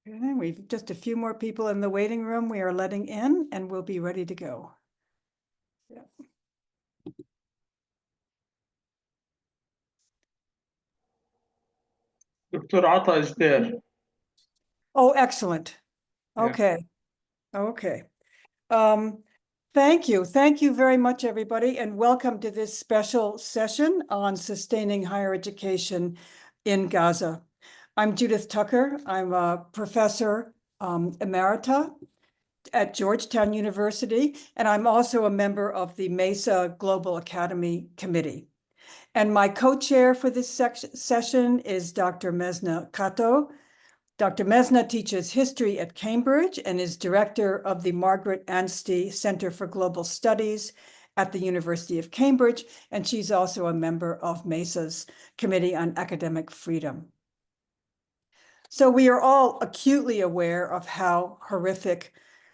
Okay, we've just a few more people in the waiting room. We are letting in and we'll be ready to go. Yeah. Dr. Ata is there. Oh, excellent. Yeah. Okay. Okay. Thank you. Thank you very much, everybody, and welcome to this special session on sustaining higher education in Gaza. I'm Judith Tucker. I'm a professor emerita at Georgetown University, and I'm also a member of the MESA Global Academy Committee. And my co-chair for this session is Dr. Mezna Qato. Dr. Mezna teaches history at Cambridge and is director of the Margaret Anstey Center for Global Studies at the University of Cambridge, and she's also a member of MESA's Committee on Academic Freedom. So we are all acutely aware of how horrific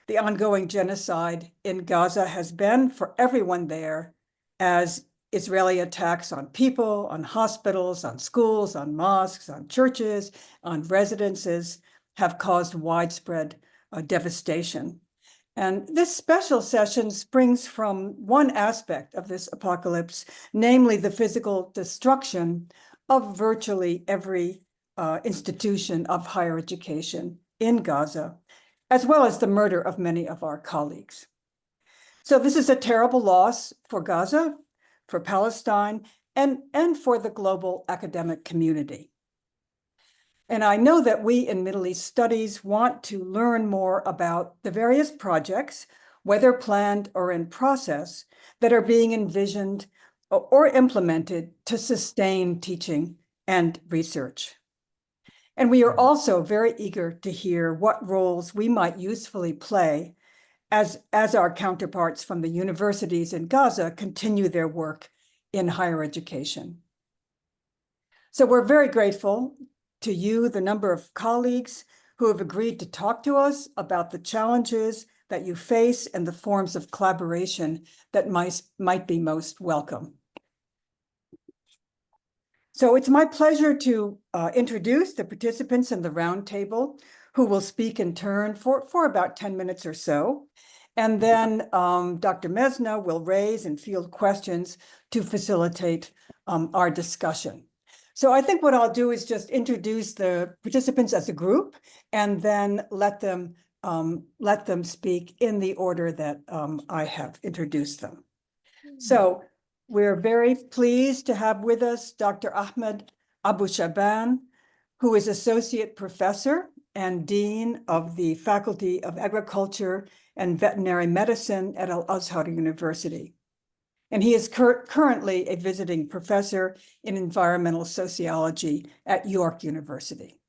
the ongoing genocide in Gaza has been for everyone there, as Israeli attacks on people, on hospitals, on schools, on mosques, on churches, on residences have caused widespread devastation. And this special session springs from one aspect of this apocalypse, namely the physical destruction of virtually every institution of higher education in Gaza, as well as the murder of many of our colleagues. So this is a terrible loss for Gaza, for Palestine, and for the global academic community. And I know that we in Middle East Studies want to learn more about the various projects, whether planned or in process, that are being envisioned or implemented to sustain teaching and research. And we are also very eager to hear what roles we might usefully play as our counterparts from the universities in Gaza continue their work in higher education. So we're very grateful to you, the number of colleagues who have agreed to talk to us about the challenges that you face and the forms of collaboration that might be most welcome. So it's my pleasure to introduce the participants in the roundtable who will speak in turn for about 10 minutes or so. And then Dr. Mezna will raise and field questions to facilitate our discussion. So I think what I'll do is just introduce the participants as a group and then let them speak in the order that I have introduced them. So we're very pleased to have with us Dr. Ahmed Abu Shaban, who is Associate Professor and Dean of the Faculty of Agriculture and Veterinary Medicine at Al-Azhar University. And he is currently a visiting professor in environmental sociology at York University.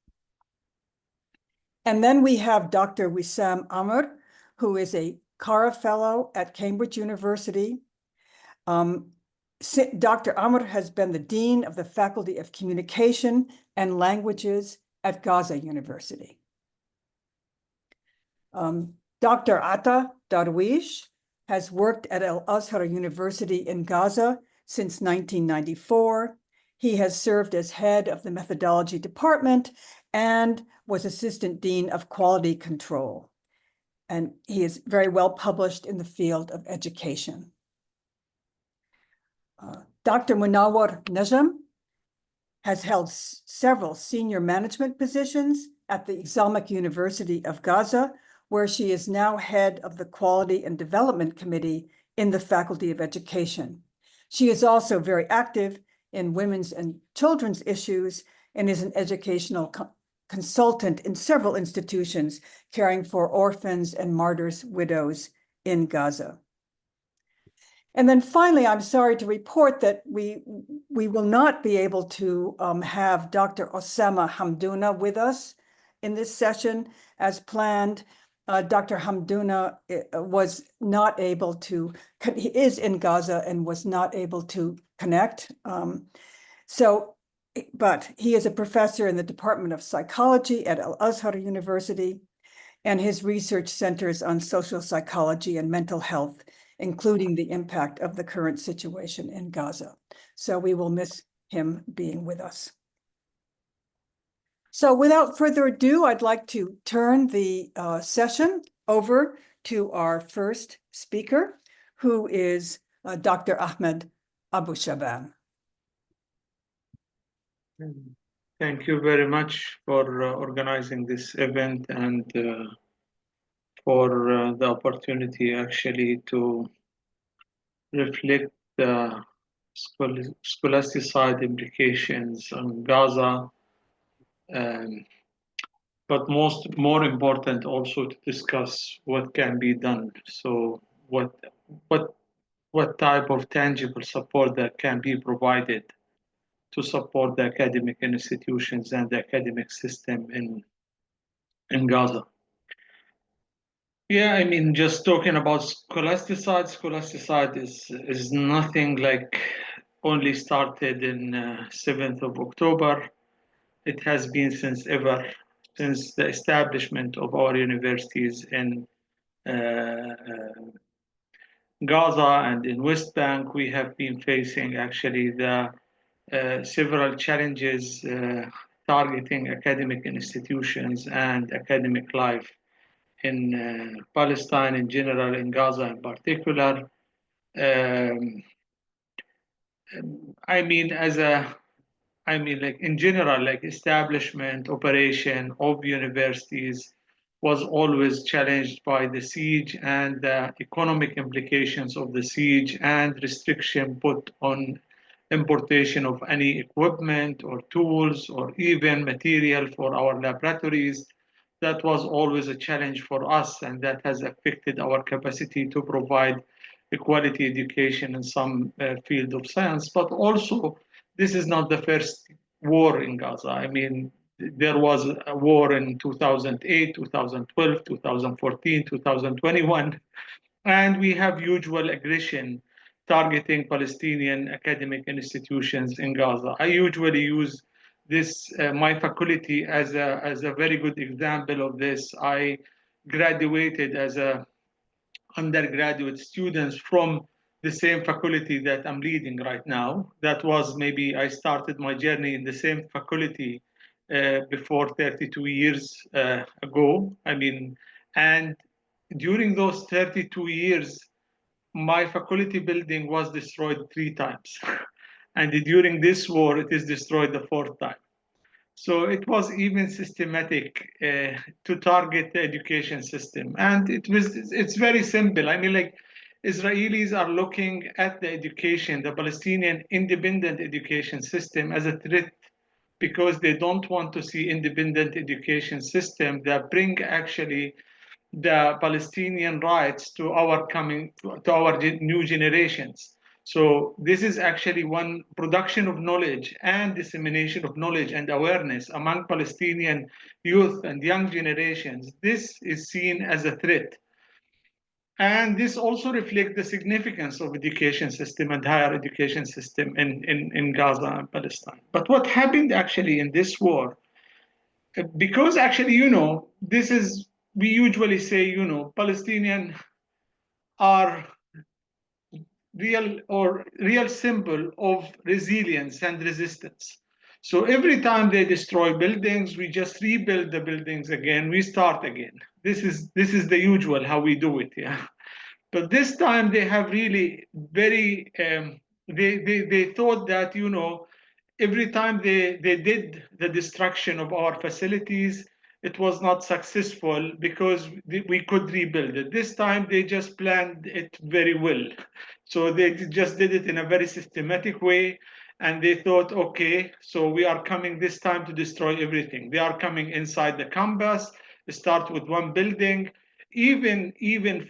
And then we have Dr. Wesam Amer, who is a Cara Fellow at Cambridge University. Dr. Amer has been the Dean of the Faculty of Communication and Languages at Gaza University. Dr. Ata Darwish has worked at Al-Azhar University in Gaza since 1994. He has served as head of the methodology department and was assistant dean of quality control. And he is very well published in the field of education. Dr. Mnawwar Najim has held several senior management positions at the Islamic University of Gaza, where she is now head of the Quality and Development Committee in the Faculty of Education. She is also very active in women's and children's issues and is an educational consultant in several institutions caring for orphans and martyrs' widows in Gaza. And then finally, I'm sorry to report that we will not be able to have Dr. Osama Hamdouna with us in this session as planned. Dr. Hamdouna was not able to, he is in Gaza and was not able to connect. But he is a professor in the Department of Psychology at Al-Azhar University, and his research centers on social psychology and mental health, including the impact of the current situation in Gaza. So we will miss him being with us. So without further ado, I'd like to turn the session over to our first speaker, who is Dr. Ahmed Abu Shaban. Thank you very much for organizing this event and for the opportunity actually to reflect the scholasticide implications on Gaza, um, but more important also to discuss what can be done. So what what type of tangible support that can be provided to support the academic institutions and the academic system in Gaza. Yeah, I mean, just talking about scholasticide is nothing like only started in 7th of October. It has been since ever, since the establishment of our universities in Gaza and in West Bank. We have been facing actually the several challenges targeting academic institutions and academic life in Palestine in general, in Gaza in particular. Um, I mean, like in general, like establishment, operation of universities was always challenged by the siege and the economic implications of the siege and restriction put on importation of any equipment or tools or even material for our laboratories. That was always a challenge for us, and that has affected our capacity to provide quality education in some field of science. But also, this is not the first war in Gaza. I mean, there was a war in 2008, 2012, 2014, 2021, and we have usual aggression targeting Palestinian academic institutions in Gaza. I usually use this my faculty as a very good example of this. I graduated as a undergraduate students from the same faculty that I'm leading right now. That was maybe I started my journey in the same faculty before 32 years ago. I mean, and during those 32 years, my faculty building was destroyed 3 times. And during this war, it is destroyed the 4th time. So it was even systematic to target the education system. And it's very simple. I mean, like Israelis are looking at the education, the Palestinian independent education system as a threat because they don't want to see independent education system that bring actually the Palestinian rights to our new generations. So this is actually one production of knowledge and dissemination of knowledge and awareness among Palestinian youth and young generations. This is seen as a threat. And this also reflects the significance of education system and higher education system in Gaza and Palestine. But what happened actually in this war, because actually, this is, we usually say, Palestinian are real symbol of resilience and resistance. So every time they destroy buildings, we just rebuild the buildings again, we start again. This is the usual how we do it, yeah. But this time they have really very they thought that every time they did the destruction of our facilities, it was not successful because we could rebuild it. This time they just planned it very well. So they just did it in a very systematic way. And they thought, okay, so we are coming this time to destroy everything. They are coming inside the campus, start with one building, even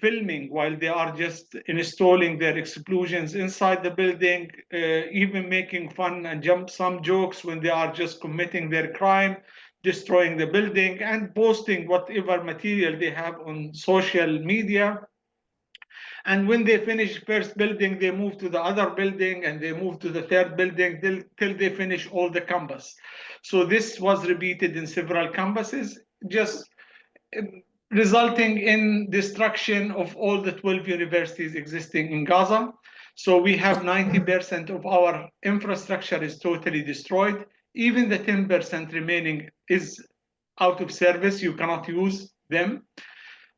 filming while they are just installing their explosions inside the building, even making fun and some jokes when they are just committing their crime, destroying the building and posting whatever material they have on social media. And when they finish first building, they move to the other building and they move to the third building till they finish all the campus. So this was repeated in several campuses, just resulting in destruction of all the 12 universities existing in Gaza. So we have 90% of our infrastructure is totally destroyed. even the 10% remaining is out of service. You cannot use them.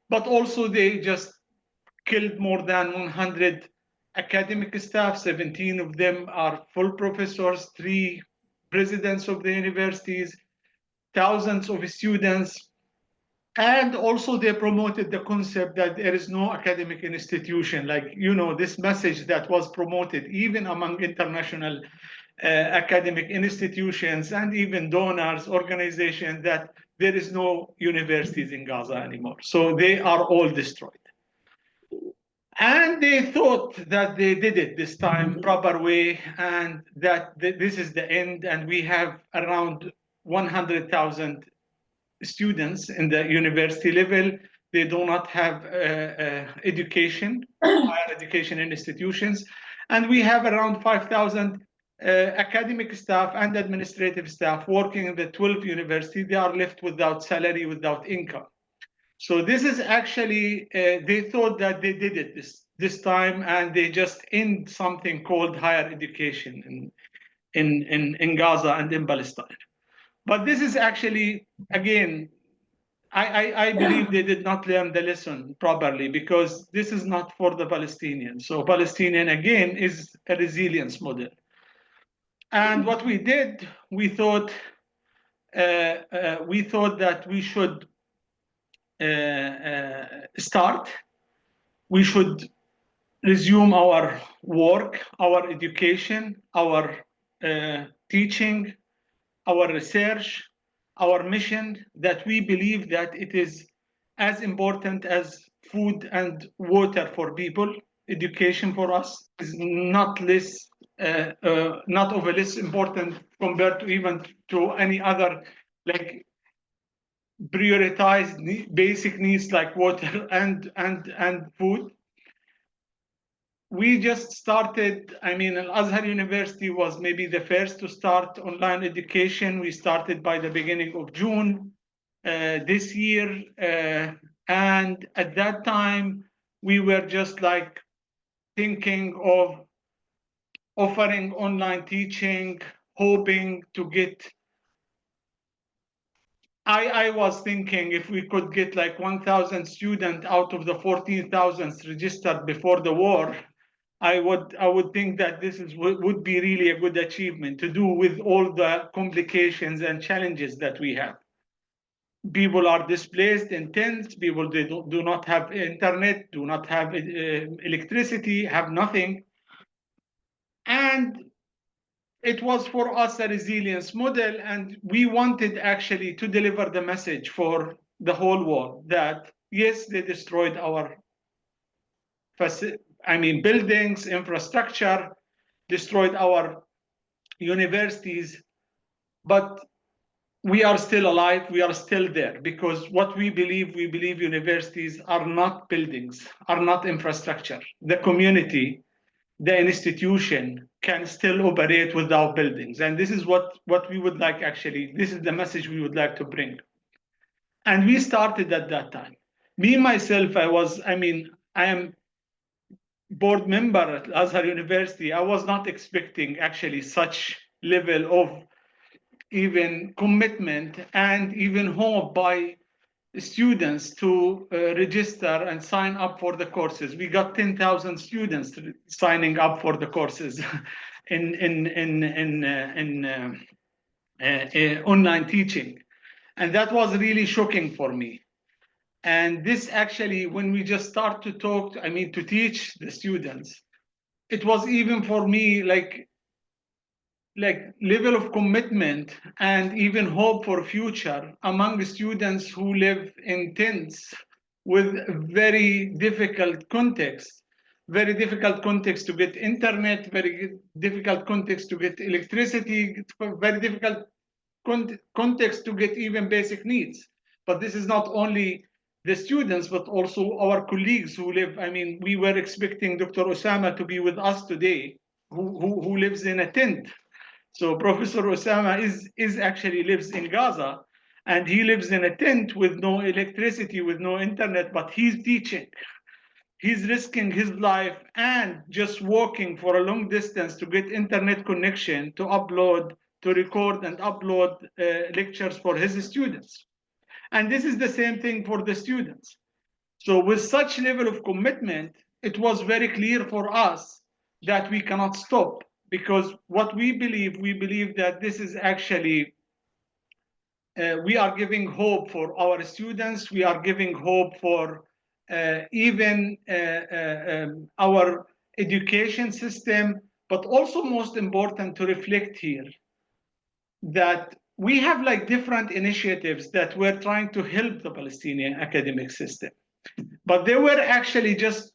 But also they just killed more than 100 academic staff. 17 of them are full professors, 3 presidents of the universities, thousands of students. And also they promoted the concept that there is no academic institution, like, this message that was promoted even among international academic institutions and even donors, organizations, that there is no universities in Gaza anymore. So they are all destroyed. And they thought that they did it this time proper way, and that this is the end, and we have around 100,000 students in the university level. They do not have education, higher education institutions, and we have around 5,000 academic staff and administrative staff working in the 12 universities. They are left without salary, without income. So this is actually, they thought that they did it this time, and they just end something called higher education in Gaza and in Palestine. But this is actually, again, I believe they did not learn the lesson properly, because this is not for the Palestinians. So Palestinian, again, is a resilience model. And what we did, we thought that we should start. We should resume our work, our education, our teaching, our research, our mission, that we believe that it is as important as food and water for people. Education for us is not less, not of a less important compared to even to any other, like, prioritized basic needs like water and food. We just started. Al-Azhar University was maybe the first to start online education. We started by the beginning of June this year. And at that time, we were just like thinking of offering online teaching, hoping to get, I was thinking if we could get like 1,000 students out of the 14,000 registered before the war, I would think that this would be really a good achievement to do with all the complications and challenges that we have. People are displaced in tents. People, they do not have internet, do not have electricity, have nothing. And it was for us a resilience model, and we wanted actually to deliver the message for the whole world that yes, they destroyed our buildings, infrastructure, destroyed our universities, but we are still alive, we are still there, because what we believe universities are not buildings, are not infrastructure. The community, the institution can still operate without buildings. And this is what we would like, actually, this is the message we would like to bring. And we started at that time. Me, myself, I am board member at Al-Azhar University. I was not expecting actually such level of even commitment and even hope by students to register and sign up for the courses. We got 10,000 students signing up for the courses in online teaching. And that was really shocking for me. And this actually, when we just start to talk, to teach the students, it was even for me like level of commitment and even hope for future among students who live in tents with very difficult context to get internet, very difficult context to get electricity, very difficult context to get even basic needs. But this is not only the students, but also our colleagues who live. We were expecting Dr. Osama to be with us today, who lives in a tent. So Professor Osama is actually lives in Gaza, and he lives in a tent with no electricity, with no internet, but he's teaching. He's risking his life and just walking for a long distance to get internet connection, to upload to record and upload lectures for his students. And this is the same thing for the students. So with such level of commitment, it was very clear for us that we cannot stop, because what we believe that this is actually, we are giving hope for our students, we are giving hope for even our education system, but also most important to reflect here that we have like different initiatives that were trying to help the Palestinian academic system, but they were actually just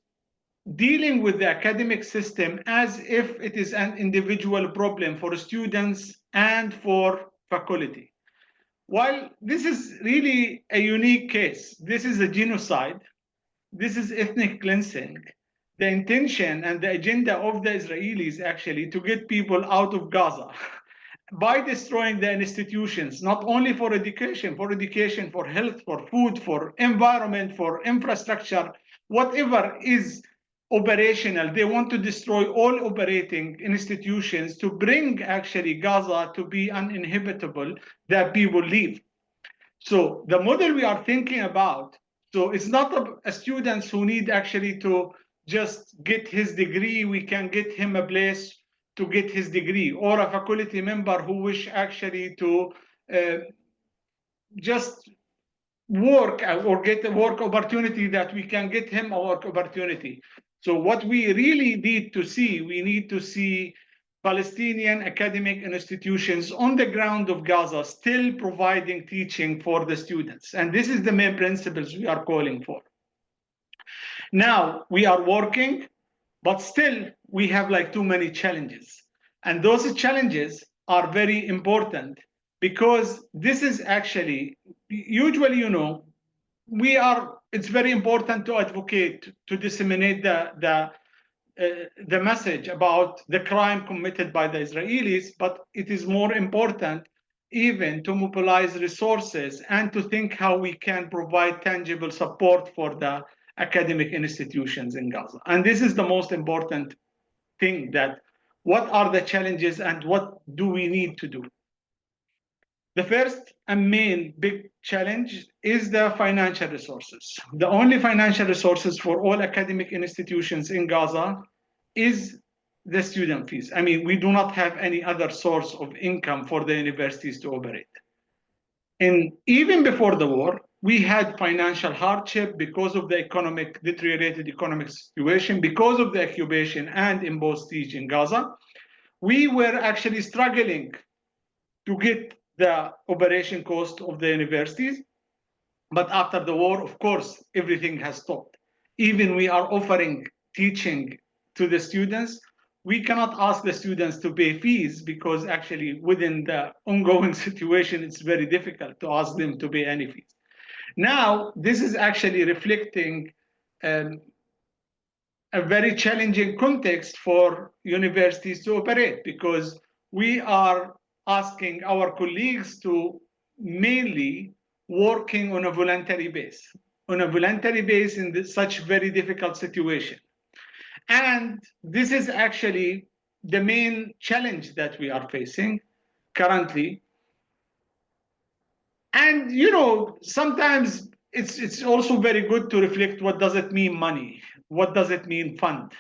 dealing with the academic system as if it is an individual problem for students and for faculty. While this is really a unique case, this is a genocide, this is ethnic cleansing. The intention and the agenda of the Israelis actually to get people out of Gaza by destroying the institutions, not only for education, for health, for food, for environment, for infrastructure, whatever is operational. They want to destroy all operating institutions to bring actually Gaza to be uninhabitable, that people leave. So the model we are thinking about, so it's not a students who need actually to just get his degree, we can get him a place to get his degree, or a faculty member who wish actually to just work or get a work opportunity, that we can get him a work opportunity. So what we really need to see, we need to see Palestinian academic institutions on the ground of Gaza still providing teaching for the students. And this is the main principles we are calling for. Now we are working, but still we have like too many challenges. And those challenges are very important, because this is actually, usually, it's very important to advocate, to disseminate the message about the crime committed by the Israelis, but it is more important even to mobilize resources and to think how we can provide tangible support for the academic institutions in Gaza. And this is the most important thing, that what are the challenges and what do we need to do? The first and main big challenge is the financial resources. The only financial resources for all academic institutions in Gaza is the student fees. I mean, we do not have any other source of income for the universities to operate. And even before the war, we had financial hardship because of the deteriorated economic situation, because of the occupation and imposed siege in Gaza. We were actually struggling to get the operation cost of the universities. But after the war, of course, everything has stopped. Even we are offering teaching to the students, we cannot ask the students to pay fees, because actually within the ongoing situation, it's very difficult to ask them to pay any fees. Now, this is actually reflecting a very challenging context for universities to operate, because we are asking our colleagues to mainly working on a voluntary base, in such very difficult situation. And this is actually the main challenge that we are facing currently. And sometimes it's also very good to reflect, what does it mean money? What does it mean fund?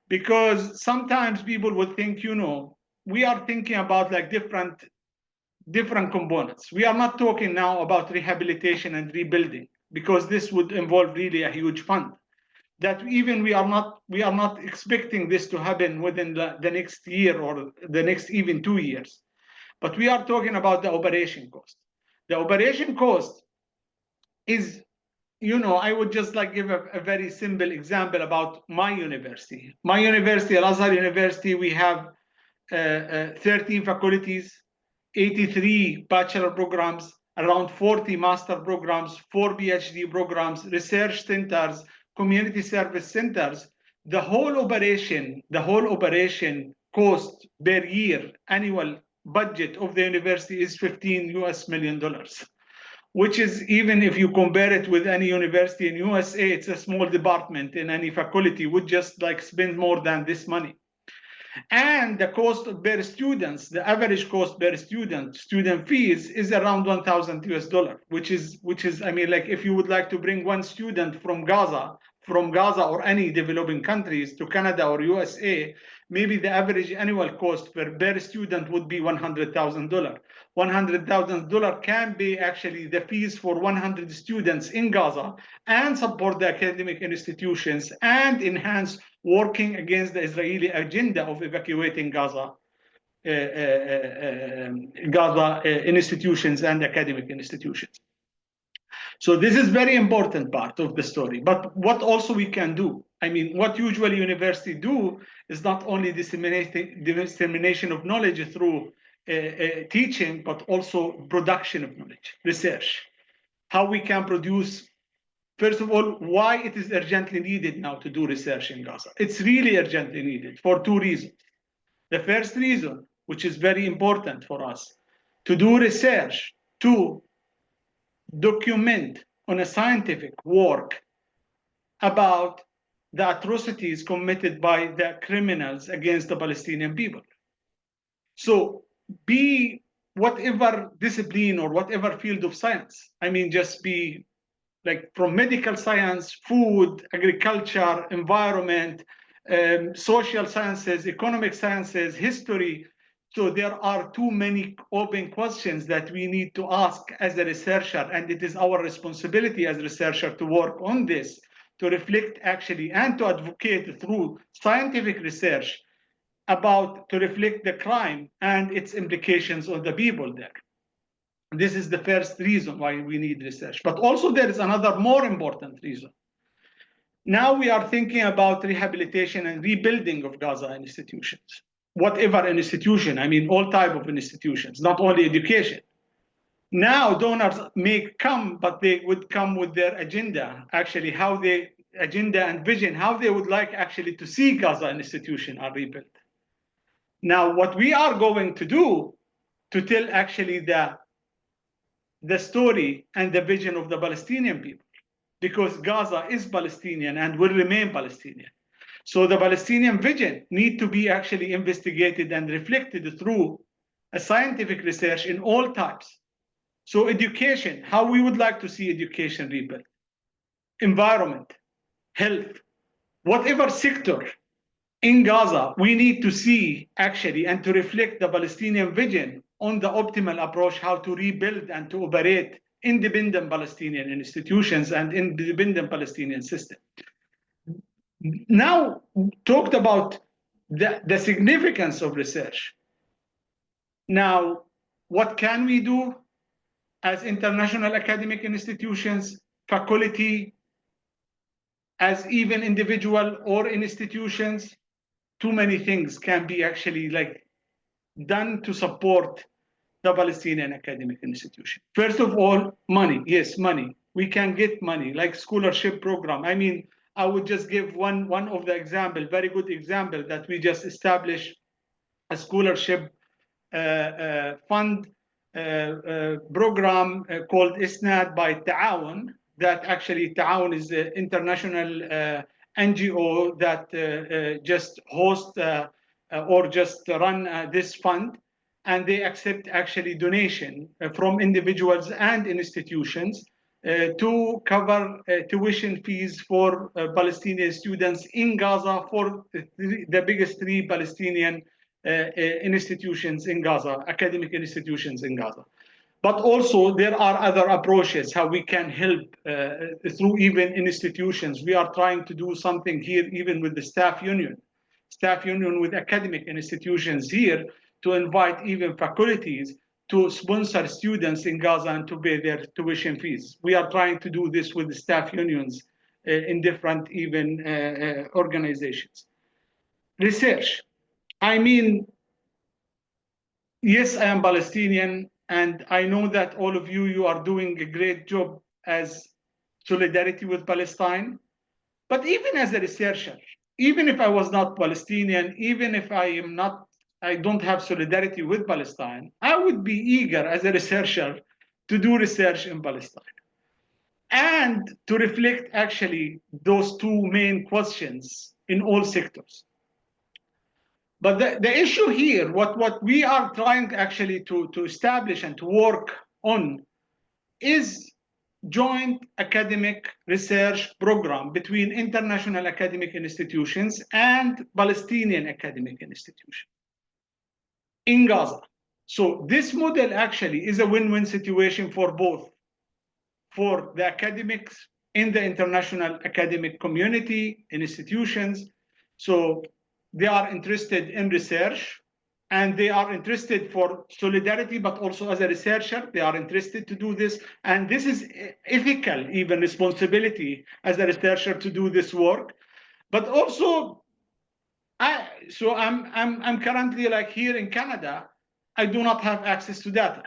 Because sometimes people would think, we are thinking about like different components. We are not talking now about rehabilitation and rebuilding, because this would involve really a huge fund that even we are not expecting this to happen within the next year or the next even 2 years. But we are talking about the operation cost. The operation cost is, I would just like give a very simple example about my university. My university, Al-Azhar University, we have 13 faculties, 83 bachelor programs, around 40 master programs, 4 PhD programs, research centers, community service centers. The whole operation cost per year, annual budget of the university is $15 million, which is, even if you compare it with any university in USA, it's a small department in any faculty would just like spend more than this money. And the cost per students, the average cost per student fees is around 1,000 US dollar, which is, I mean, like if you would like to bring one student from Gaza or any developing countries to Canada or USA, maybe the average annual cost per student would be $100,000. $100,000 can be actually the fees for 100 students in Gaza and support the academic institutions and enhance working against the Israeli agenda of evacuating Gaza institutions and academic institutions. So this is very important part of the story. But what also we can do, I mean, what usually universities do is not only dissemination of knowledge through teaching, but also production of knowledge, research. How we can produce, first of all, why it is urgently needed now to do research in Gaza. It's really urgently needed for two reasons. The first reason, which is very important for us, to do research, to document on a scientific work about the atrocities committed by the criminals against the Palestinian people. So be whatever discipline or whatever field of science, I mean, just be like from medical science, food, agriculture, environment, social sciences, economic sciences, history. So there are too many open questions that we need to ask as a researcher, and it is our responsibility as a researcher to work on this, to reflect actually and to advocate through scientific research to reflect the crime and its implications on the people there. This is the first reason why we need research. But also there is another more important reason. Now we are thinking about rehabilitation and rebuilding of Gaza institutions. Whatever institution, I mean all type of institutions, not only education. Now donors may come, but they would come with their agenda, actually agenda and vision, how they would like actually to see Gaza institution are rebuilt. Now what we are going to do to tell actually the story and the vision of the Palestinian people, because Gaza is Palestinian and will remain Palestinian. So the Palestinian vision need to be actually investigated and reflected through a scientific research in all types. So education, how we would like to see education rebuilt, environment, health, whatever sector in Gaza, we need to see actually and to reflect the Palestinian vision on the optimal approach, how to rebuild and to operate independent Palestinian institutions and independent Palestinian system. Now, talked about the significance of research. Now, what can we do as international academic institutions, faculty, as even individual or institutions? Too many things can be actually like done to support the Palestinian academic institution. First of all, money. Yes, money. We can get money, like scholarship program. I mean, I would just give one of the example, very good example, that we just established a scholarship fund program called ISNAD by Ta'awun, that actually Ta'awun is an international NGO that just host or just run this fund, and they accept actually donation from individuals and institutions to cover tuition fees for Palestinian students in Gaza for the biggest three Palestinian institutions in Gaza, academic institutions in Gaza. But also there are other approaches how we can help through even institutions. We are trying to do something here even with the staff union with academic institutions here, to invite even faculties to sponsor students in Gaza and to pay their tuition fees. We are trying to do this with the staff unions in different even organizations. Research. I mean, yes, I am Palestinian, and I know that all of you are doing a great job as solidarity with Palestine. But even as a researcher, even if I was not Palestinian, even if I don't have solidarity with Palestine, I would be eager as a researcher to do research in Palestine and to reflect actually those two main questions in all sectors. But the issue here, what we are trying actually to establish and to work on is joint academic research program between international academic institutions and Palestinian academic institutions in Gaza. So this model actually is a win-win situation for both, for the academics in the international academic community, institutions. So they are interested in research and they are interested for solidarity, but also as a researcher, they are interested to do this. And this is ethical, even responsibility as a researcher to do this work. But also, I'm currently like here in Canada, I do not have access to data.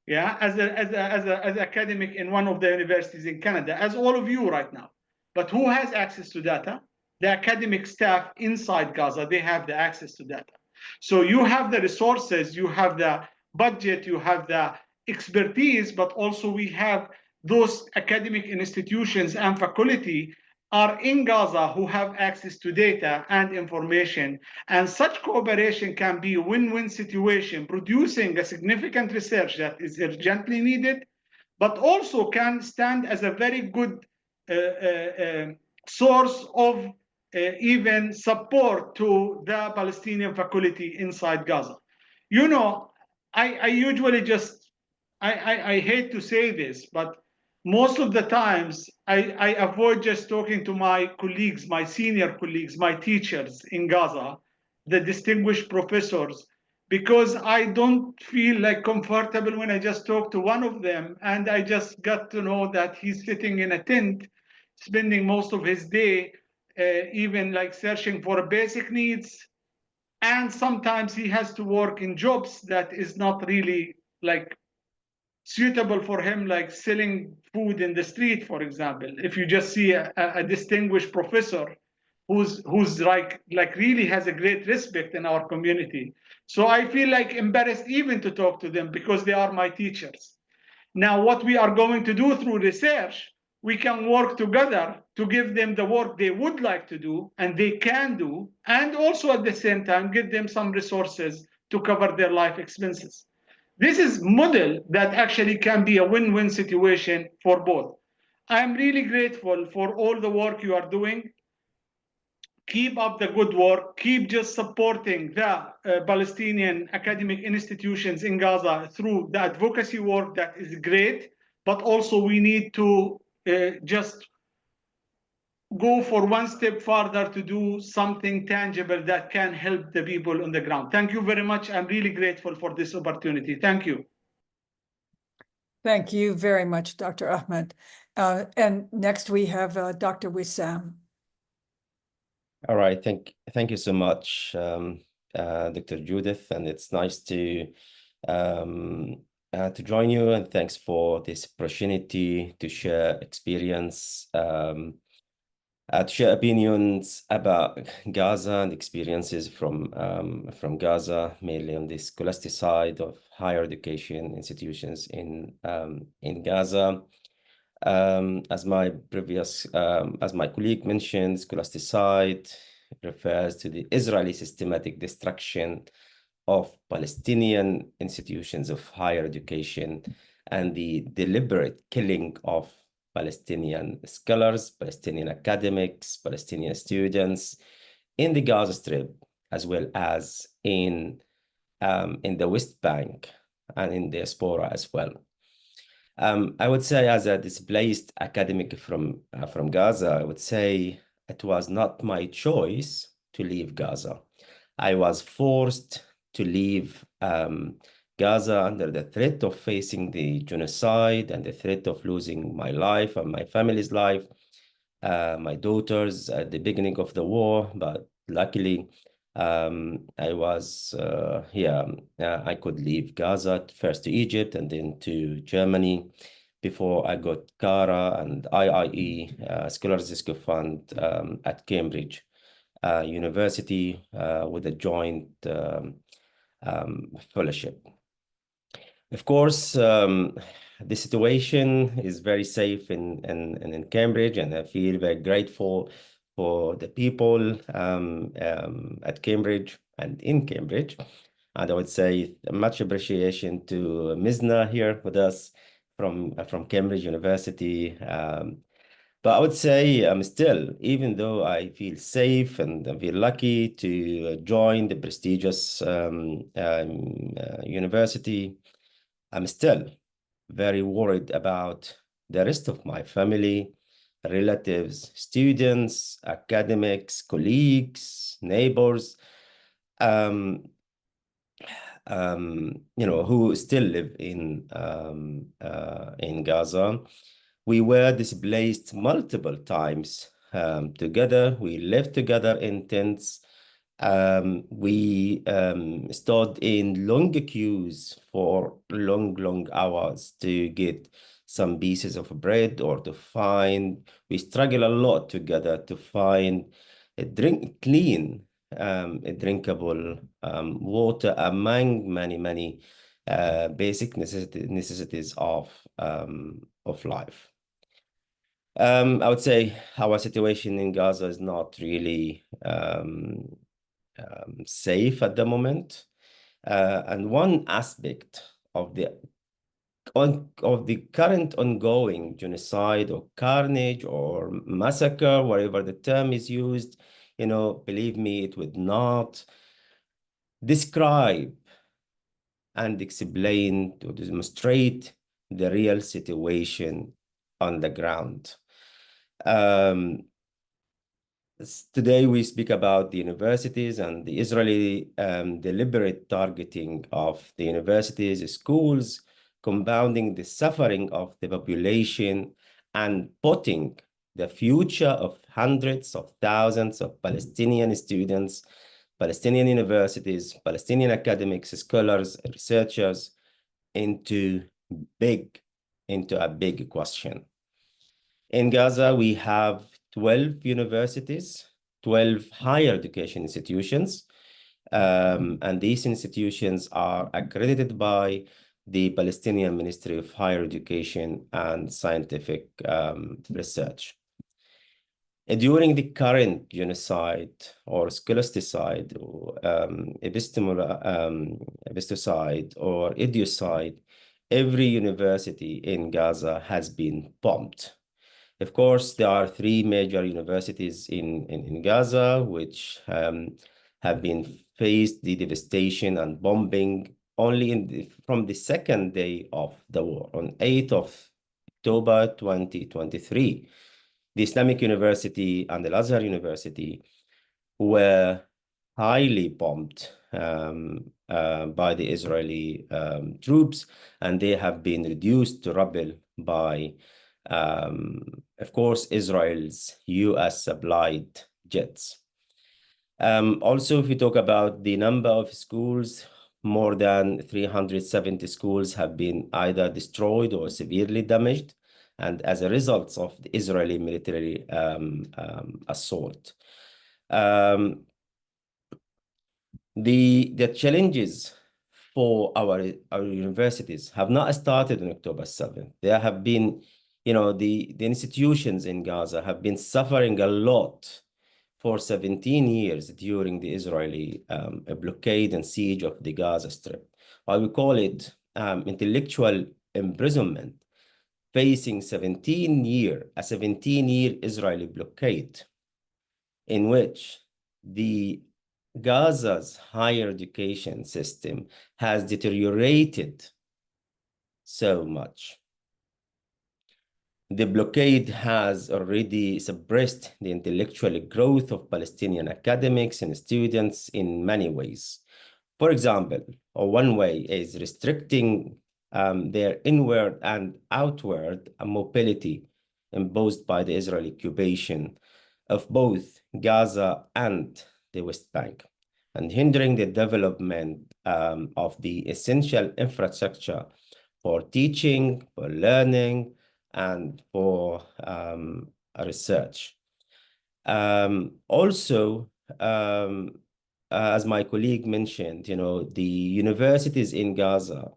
Yeah, as an academic in one of the universities in Canada, as all of you right now. But who has access to data? The academic staff inside Gaza, they have the access to data. So you have the resources, you have the budget, you have the expertise, but also we have those academic institutions and faculty are in Gaza who have access to data and information. And such cooperation can be a win-win situation, producing a significant research that is urgently needed, but also can stand as a very good source of even support to the Palestinian faculty inside Gaza. You know, I usually just, I hate to say this, but most of the times I avoid just talking to my colleagues, my senior colleagues, my teachers in Gaza, the distinguished professors, because I don't feel like comfortable when I just talk to one of them and I just got to know that he's sitting in a tent, spending most of his day, even like searching for basic needs. And sometimes he has to work in jobs that is not really like suitable for him, like selling food in the street, for example. If you just see a distinguished professor who's like really has a great respect in our community. So I feel like embarrassed even to talk to them because they are my teachers. Now, what we are going to do through research, we can work together to give them the work they would like to do and they can do, and also at the same time, give them some resources to cover their life expenses. This is model that actually can be a win-win situation for both. I am really grateful for all the work you are doing. Keep up the good work. Keep just supporting the Palestinian academic institutions in Gaza through the advocacy work that is great, but also we need to just go for one step further to do something tangible that can help the people on the ground. Thank you very much. I'm really grateful for this opportunity. Thank you. Thank you very much, Dr. Ahmed. And next we have Dr. Wesam. All right, thank you so much, Dr. Judith, and it's nice to join you, and thanks for this opportunity to share experience, to share opinions about Gaza and experiences from Gaza, mainly on the scholasticide of higher education institutions in Gaza. As my colleague mentioned, scholasticide refers to the Israeli systematic destruction of Palestinian institutions of higher education and the deliberate killing of Palestinian scholars, Palestinian academics, Palestinian students in the Gaza Strip, as well as in the West Bank and in diaspora as well. I would say, as a displaced academic from Gaza, I would say it was not my choice to leave Gaza. I was forced to leave Gaza under the threat of facing the genocide and the threat of losing my life and my family's life, my daughters at the beginning of the war. But luckily, I was I could leave Gaza, first to Egypt and then to Germany, before I got Qato and IIE Scholarship Fund at Cambridge University with a joint fellowship. Of course, the situation is very safe in Cambridge, and I feel very grateful for the people at Cambridge and in Cambridge. And I would say much appreciation to Mezna here with us from Cambridge University. But I would say still, even though I feel safe and I feel lucky to join the prestigious university, I'm still very worried about the rest of my family, relatives, students, academics, colleagues, neighbors, who still live in Gaza. We were displaced multiple times together. We lived together in tents. We stood in long queues for long hours to get some pieces of bread or to find. We struggle a lot together to find clean, drinkable water among many basic necessities of life. I would say our situation in Gaza is not really safe at the moment. And one aspect of the current ongoing genocide or carnage or massacre, wherever the term is used, believe me, it would not describe and explain to demonstrate the real situation on the ground. Today, we speak about the universities and the Israeli deliberate targeting of the universities, schools, compounding the suffering of the population and putting the future of hundreds of thousands of Palestinian students, Palestinian universities, Palestinian academics, scholars, researchers into a big question. In Gaza, we have 12 universities, 12 higher education institutions, and these institutions are accredited by the Palestinian Ministry of Higher Education and Scientific Research. During the current genocide or scholasticide or episticide or idiocide, every university in Gaza has been bombed. Of course, there are 3 major universities in Gaza, which have been faced the devastation and bombing only from the second day of the war, on 8th of October 2023. The Islamic University and the Al-Azhar University were highly bombed by the Israeli troops, and they have been reduced to rubble by of course, Israel's US supplied jets. Also, if we talk about the number of schools, more than 370 schools have been either destroyed or severely damaged, and as a result of the Israeli military assault. The challenges for our universities have not started on October 7th. There have been, the institutions in Gaza have been suffering a lot for 17 years during the Israeli blockade and siege of the Gaza Strip. I would call it intellectual imprisonment, facing a 17-year Israeli blockade, in which the Gaza's higher education system has deteriorated so much. The blockade has already suppressed the intellectual growth of Palestinian academics and students in many ways. For example, one way is restricting their inward and outward mobility imposed by the Israeli occupation of both Gaza and the West Bank, and hindering the development of the essential infrastructure for teaching, for learning, and for research. Also, as my colleague mentioned, the universities in Gaza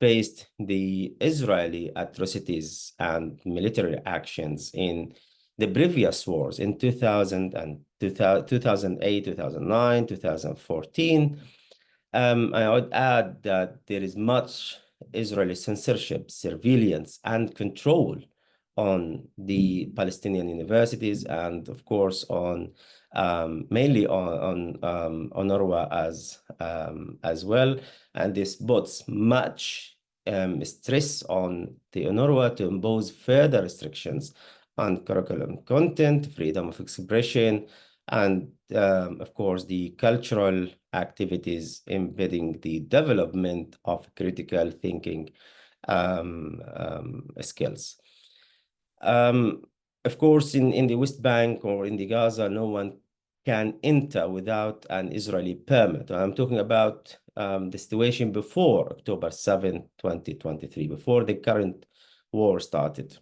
faced the Israeli atrocities and military actions in the previous wars in 2000 and 2008, 2009, 2014. I would add that there is much Israeli censorship, surveillance, and control on the Palestinian universities, and of course on mainly on Unrwa as well. And this puts much stress on the Unrwa to impose further restrictions on curriculum content, freedom of expression, and of course the cultural activities embedding the development of critical thinking skills. Of course, in the West Bank or in the Gaza, no one can enter without an Israeli permit. I'm talking about the situation before October 7, 2023, before the current war started.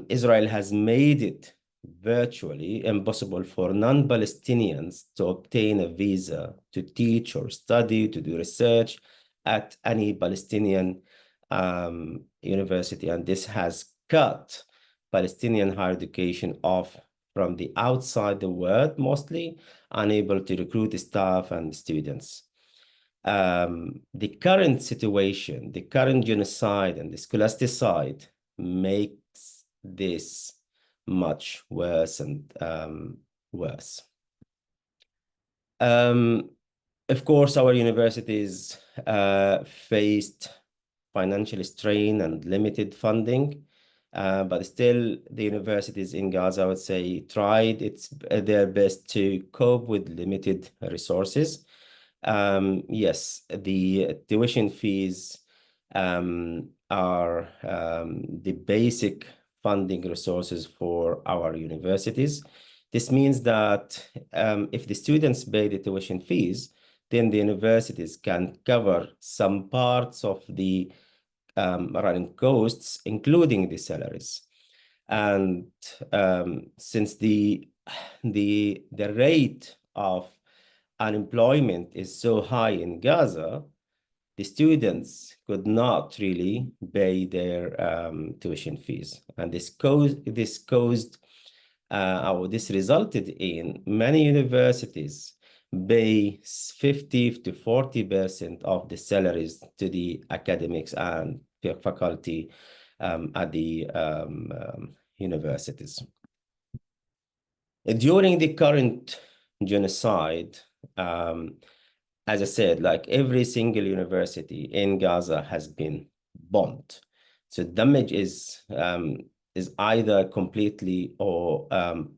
Israel has made it virtually impossible for non-Palestinians to obtain a visa to teach or study, to do research at any Palestinian university. And this has cut Palestinian higher education off from the outside the world, mostly unable to recruit staff and students. The current situation, the current genocide and the scholasticide makes this much worse and worse. Of course, our universities faced financial strain and limited funding, but still the universities in Gaza, I would say, tried their best to cope with limited resources. Yes, the tuition fees are the basic funding resources for our universities. This means that if the students pay the tuition fees, then the universities can cover some parts of the running costs, including the salaries. And since the rate of unemployment is so high in Gaza, the students could not really pay their tuition fees, and this resulted in many universities pay 50 to 40% of the salaries to the academics and faculty at the universities. During the current genocide, as I said, like every single university in Gaza has been bombed. So damage is either completely or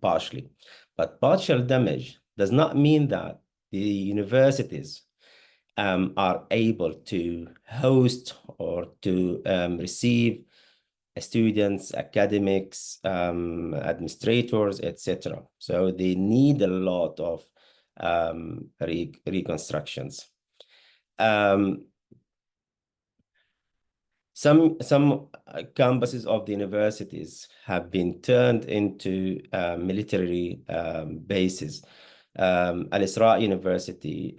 partially. But partial damage does not mean that the universities are able to host or to receive students, academics, administrators, etc. So they need a lot of reconstructions. Some campuses of the universities have been turned into military bases. Al-Azhar University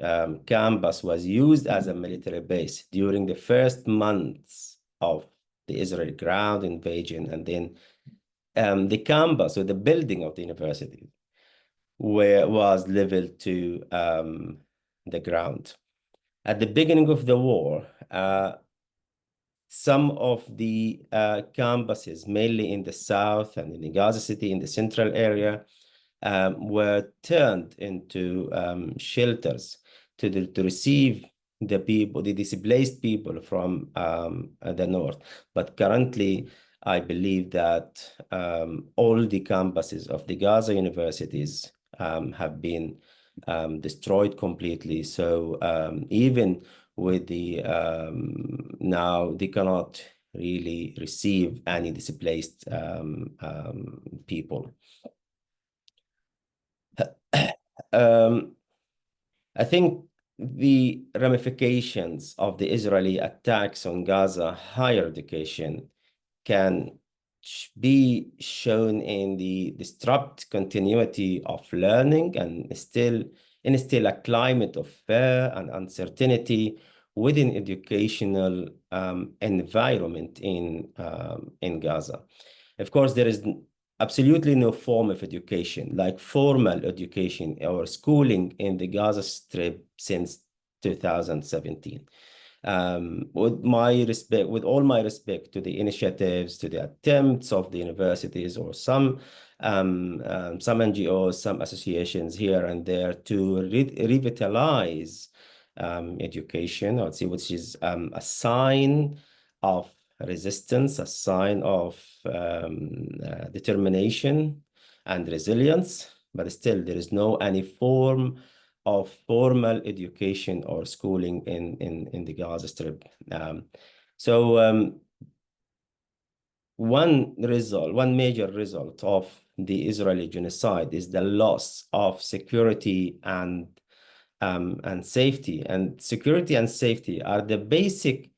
campus was used as a military base during the first months of the Israeli ground invasion, and then the campus or the building of the university was leveled to the ground. At the beginning of the war, some of the campuses, mainly in the south and in the Gaza City, in the central area, were turned into shelters to receive the people, the displaced people from the north. But currently, I believe that all the campuses of the Gaza universities have been destroyed completely. So even with the now they cannot really receive any displaced people. I think the ramifications of the Israeli attacks on Gaza higher education can be shown in the disrupt continuity of learning and still a climate of fear and uncertainty within educational environment in Gaza. Of course, there is absolutely no form of education, like formal education or schooling in the Gaza Strip since 2017. With all my respect to the initiatives, to the attempts of the universities or some NGOs, some associations here and there to revitalize education, I would say, which is a sign of resistance, a sign of determination and resilience, but still there is no any form of formal education or schooling in the Gaza Strip. One major result of the Israeli genocide is the loss of security and safety. And security and safety are the basic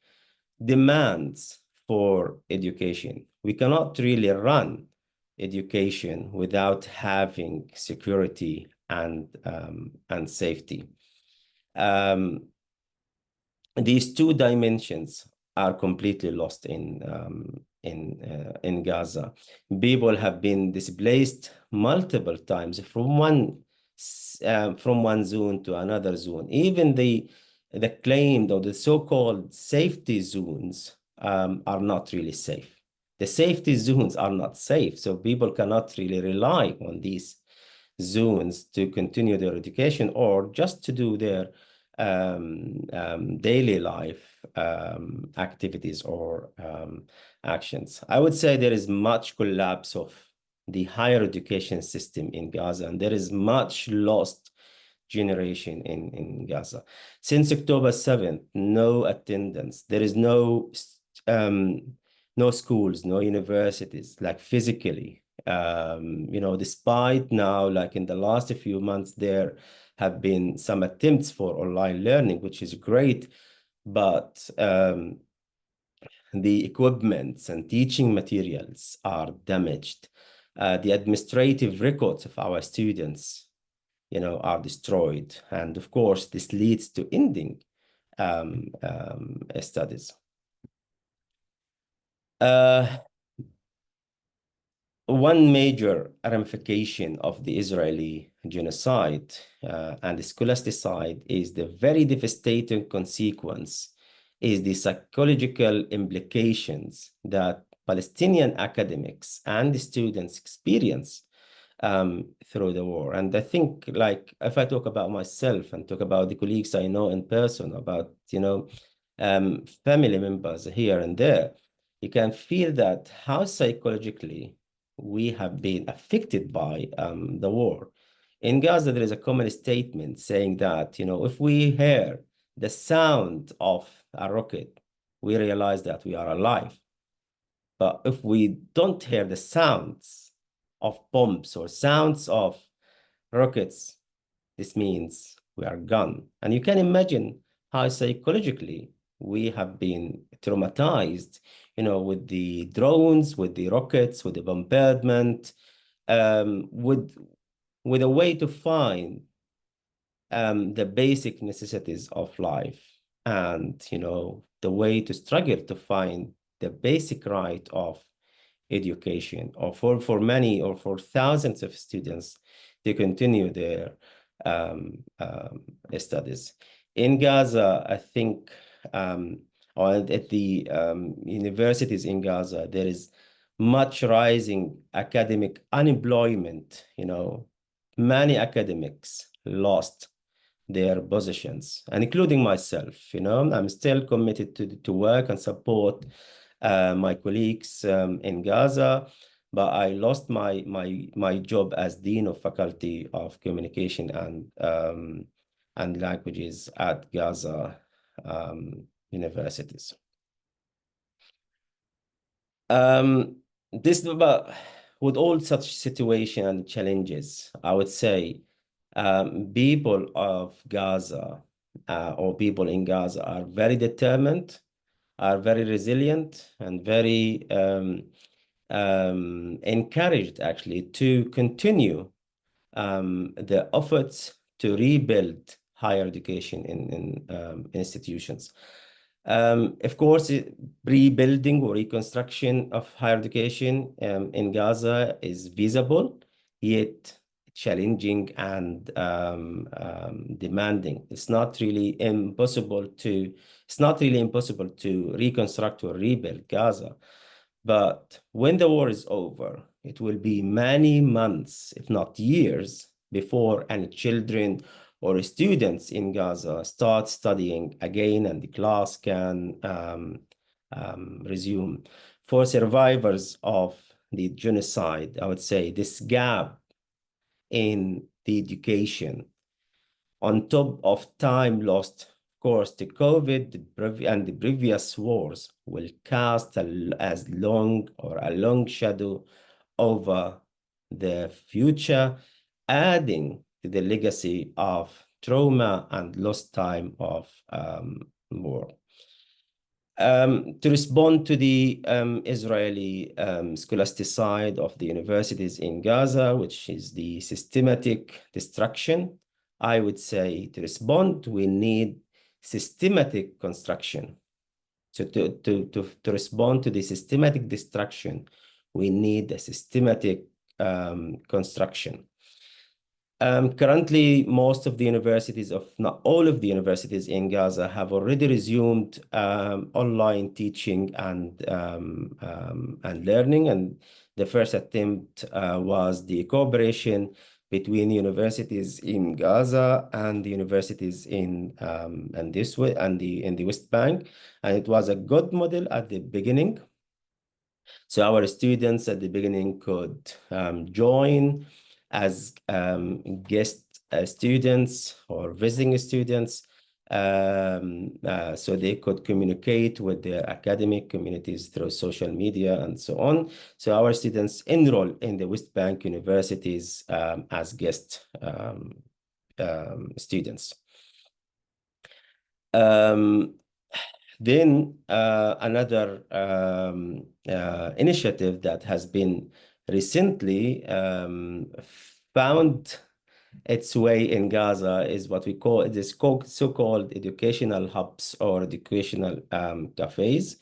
demands for education. We cannot really run education without having security and safety. These two dimensions are completely lost in Gaza. People have been displaced multiple times from one zone to another zone. Even the claimed or the so-called safety zones are not really safe. The safety zones are not safe, so people cannot really rely on these zones to continue their education or just to do their daily life activities or actions. I would say there is much collapse of the higher education system in Gaza, and there is much lost generation in Gaza. Since October 7th, no attendance. There is no schools, no universities, like physically. Despite now, like in the last few months, there have been some attempts for online learning, which is great, but the equipments and teaching materials are damaged. The administrative records of our students, are destroyed. And of course, this leads to ending studies. One major ramification of the Israeli genocide and the scholasticide is the very devastating consequence is the psychological implications that Palestinian academics and the students experience through the war. And I think, like, if I talk about myself and talk about the colleagues I know in person, about, family members here and there, you can feel that how psychologically we have been affected by the war. In Gaza, there is a common statement saying that, if we hear the sound of a rocket, we realize that we are alive. But if we don't hear the sounds of bombs or sounds of rockets, this means we are gone. And you can imagine how psychologically we have been traumatized, with the drones, with the rockets, with the bombardment, with a way to find the basic necessities of life, and the way to struggle to find the basic right of education, or for many or for thousands of students to continue their studies. In Gaza, I think, or at the universities in Gaza, there is much rising academic unemployment. Many academics lost their positions, and including myself. I'm still committed to work and support my colleagues in Gaza, but I lost my job as Dean of Faculty of Communication and Languages at Gaza universities. With all such situation and challenges, I would say people of Gaza or people in Gaza are very determined, are very resilient, and very encouraged actually to continue the efforts to rebuild higher education in institutions. Of course, rebuilding or reconstruction of higher education in Gaza is feasible, yet challenging and demanding. It's not really impossible to reconstruct or rebuild Gaza. But when the war is over, it will be many months, if not years, before any children or students in Gaza start studying again and the class can resume. For survivors of the genocide, I would say this gap in the education, on top of time lost, of course, to COVID and the previous wars, will cast a long shadow over the future, adding to the legacy of trauma and lost time of war. To respond to the Israeli scholasticide of the universities in Gaza, which is the systematic destruction, I would say to respond, we need systematic construction. So to respond to the systematic destruction, we need a systematic construction. Currently, most of the universities, not all of the universities in Gaza, have already resumed online teaching and learning. And the first attempt was the cooperation between universities in Gaza and the universities in the West Bank, and it was a good model at the beginning. So our students at the beginning could join as guest students or visiting students, so they could communicate with their academic communities through social media and so on. So our students enroll in the West Bank universities as guest students. Then another initiative that has been recently found its way in Gaza is what we call this so-called educational hubs or educational cafes,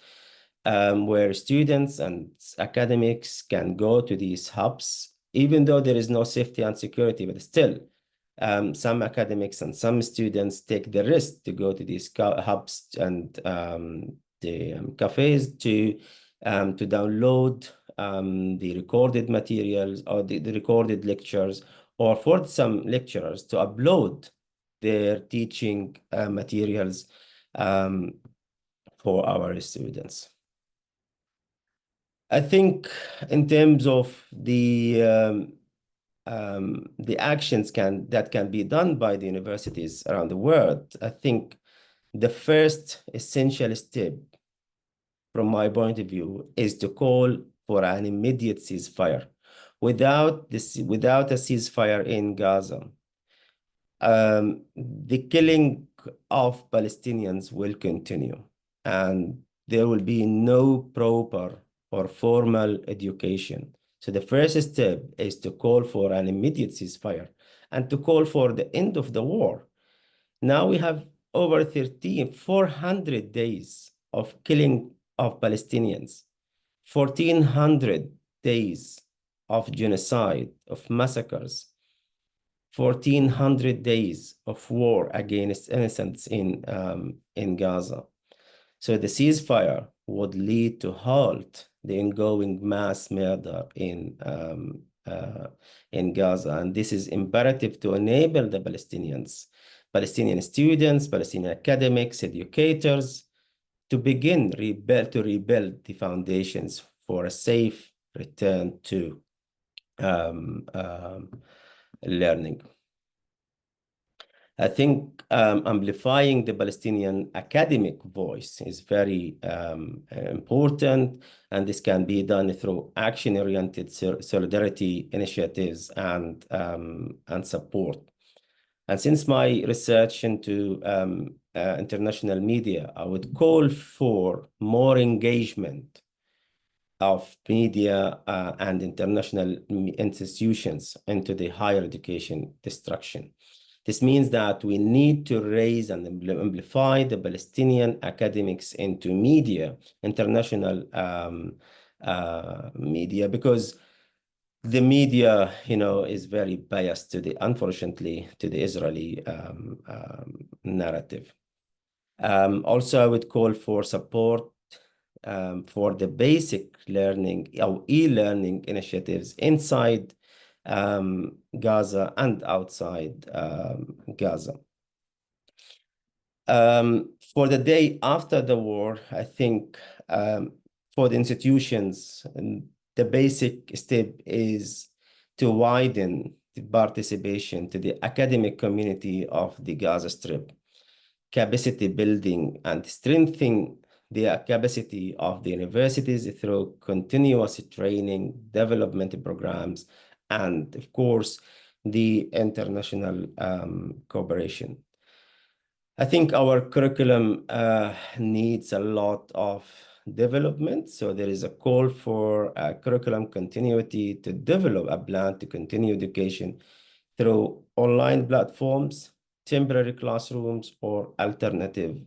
where students and academics can go to these hubs, even though there is no safety and security, but still some academics and some students take the risk to go to these hubs and the cafes to download the recorded materials or the recorded lectures, or for some lecturers to upload their teaching materials for our students. I think in terms of the actions that can be done by the universities around the world, I think the first essential step, from my point of view, is to call for an immediate ceasefire. Without a ceasefire in Gaza, the killing of Palestinians will continue, and there will be no proper or formal education. So the first step is to call for an immediate ceasefire and to call for the end of the war. Now we have over 400 days of killing of Palestinians, 1,400 days of genocide, of massacres, 1,400 days of war against innocents in Gaza. So the ceasefire would lead to halt the ongoing mass murder in Gaza. And this is imperative to enable the Palestinian students, Palestinian academics, educators, to begin to rebuild the foundations for a safe return to learning. I think amplifying the Palestinian academic voice is very important, and this can be done through action-oriented solidarity initiatives and support. And since my research into international media, I would call for more engagement of media and international institutions into the higher education destruction. This means that we need to raise and amplify the Palestinian academics into media, international media, because the media, is very biased unfortunately, to the Israeli narrative. Also, I would call for support for the basic learning or e-learning initiatives inside Gaza and outside Gaza. For the day after the war, I think for the institutions, the basic step is to widen the participation to the academic community of the Gaza Strip, capacity building and strengthening the capacity of the universities through continuous training, development programs, and of course, the international cooperation. I think our curriculum needs a lot of development. So there is a call for curriculum continuity to develop a plan to continue education through online platforms, temporary classrooms, or alternative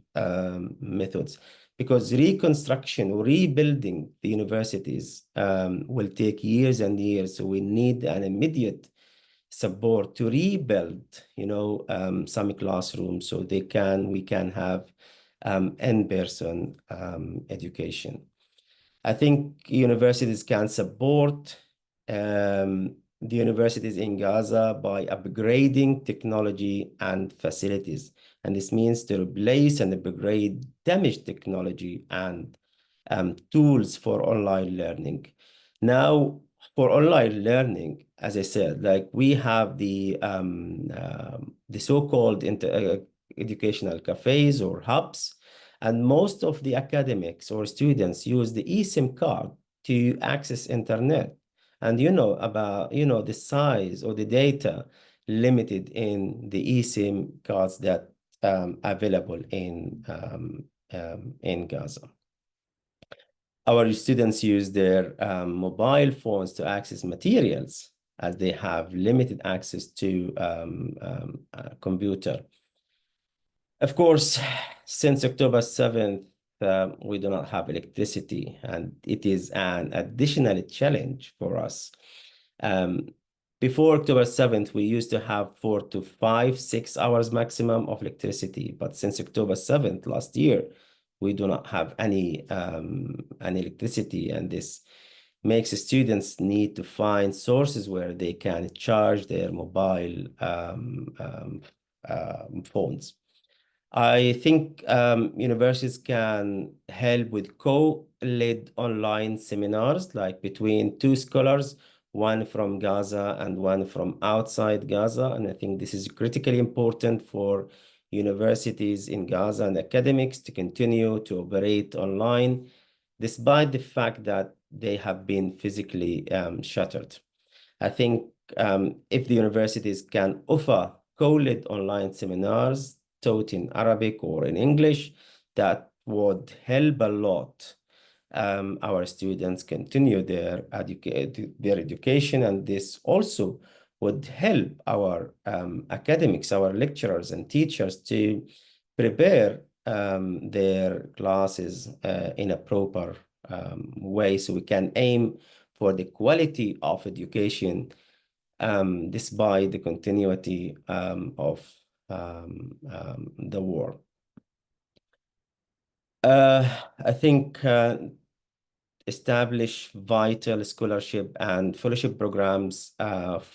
methods. Because reconstruction or rebuilding the universities will take years and years. So we need an immediate support to rebuild, some classrooms so we can have in-person education. I think universities can support the universities in Gaza by upgrading technology and facilities. And this means to replace and upgrade damaged technology and tools for online learning. Now, for online learning, as I said, like we have the so-called educational cafes or hubs, and most of the academics or students use the eSIM card to access internet. And about the size or the data limited in the eSIM cards that available in Gaza. Our students use their mobile phones to access materials as they have limited access to a computer. Of course, since October 7th, we do not have electricity, and it is an additional challenge for us. Before October 7th, we used to have 4 to 5, 6 hours maximum of electricity, but since October 7th last year, we do not have any electricity, and this makes students need to find sources where they can charge their mobile phones. I think universities can help with co-led online seminars, like between 2 scholars, one from Gaza and one from outside Gaza. And I think this is critically important for universities in Gaza and academics to continue to operate online, despite the fact that they have been physically shuttered. I think if the universities can offer co-led online seminars taught in Arabic or in English, that would help a lot our students continue their education, and this also would help our academics, our lecturers and teachers to prepare their classes in a proper way, so we can aim for the quality of education despite the continuity of the war. I think establish vital scholarship and fellowship programs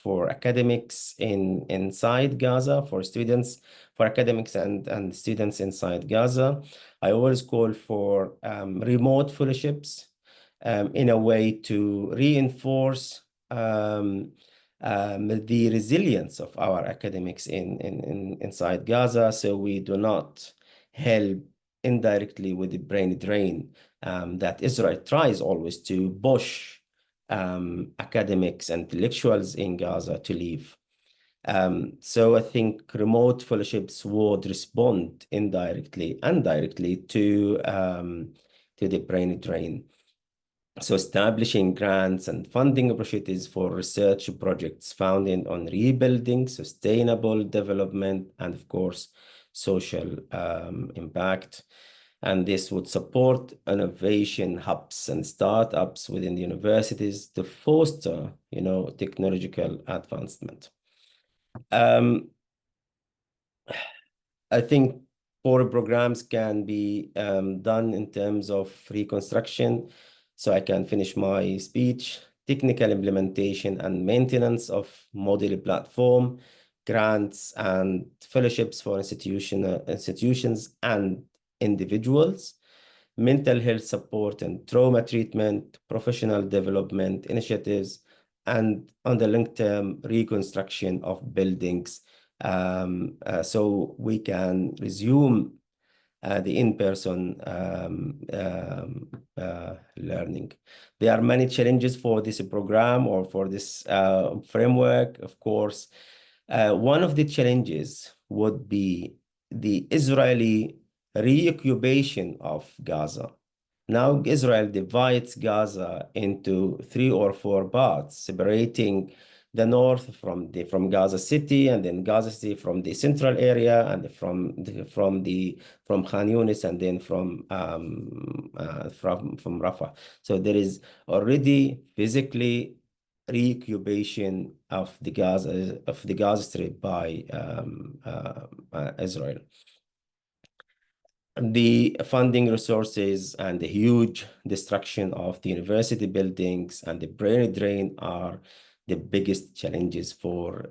for academics inside Gaza, for students, for academics and students inside Gaza. I always call for remote fellowships in a way to reinforce the resilience of our academics inside Gaza, so we do not help indirectly with the brain drain that Israel tries always to push academics and intellectuals in Gaza to leave. So I think remote fellowships would respond indirectly and directly to the brain drain. So establishing grants and funding opportunities for research projects founded on rebuilding, sustainable development, and of course, social impact. And this would support innovation hubs and startups within the universities to foster, technological advancement. I think 4 programs can be done in terms of reconstruction. So I can finish my speech: technical implementation and maintenance of model platform, grants and fellowships for institutions and individuals, mental health support and trauma treatment, professional development initiatives, and on the long-term reconstruction of buildings, so we can resume the in-person learning. There are many challenges for this program or for this framework, of course. One of the challenges would be the Israeli reoccupation of Gaza. Now Israel divides Gaza into 3 or 4 parts, separating the north from Gaza City, and then Gaza City from the central area, and from Khan Yunis, and then from Rafah. So there is already physically reoccupation of the Gaza Strip by Israel. The funding resources and the huge destruction of the university buildings and the brain drain are the biggest challenges for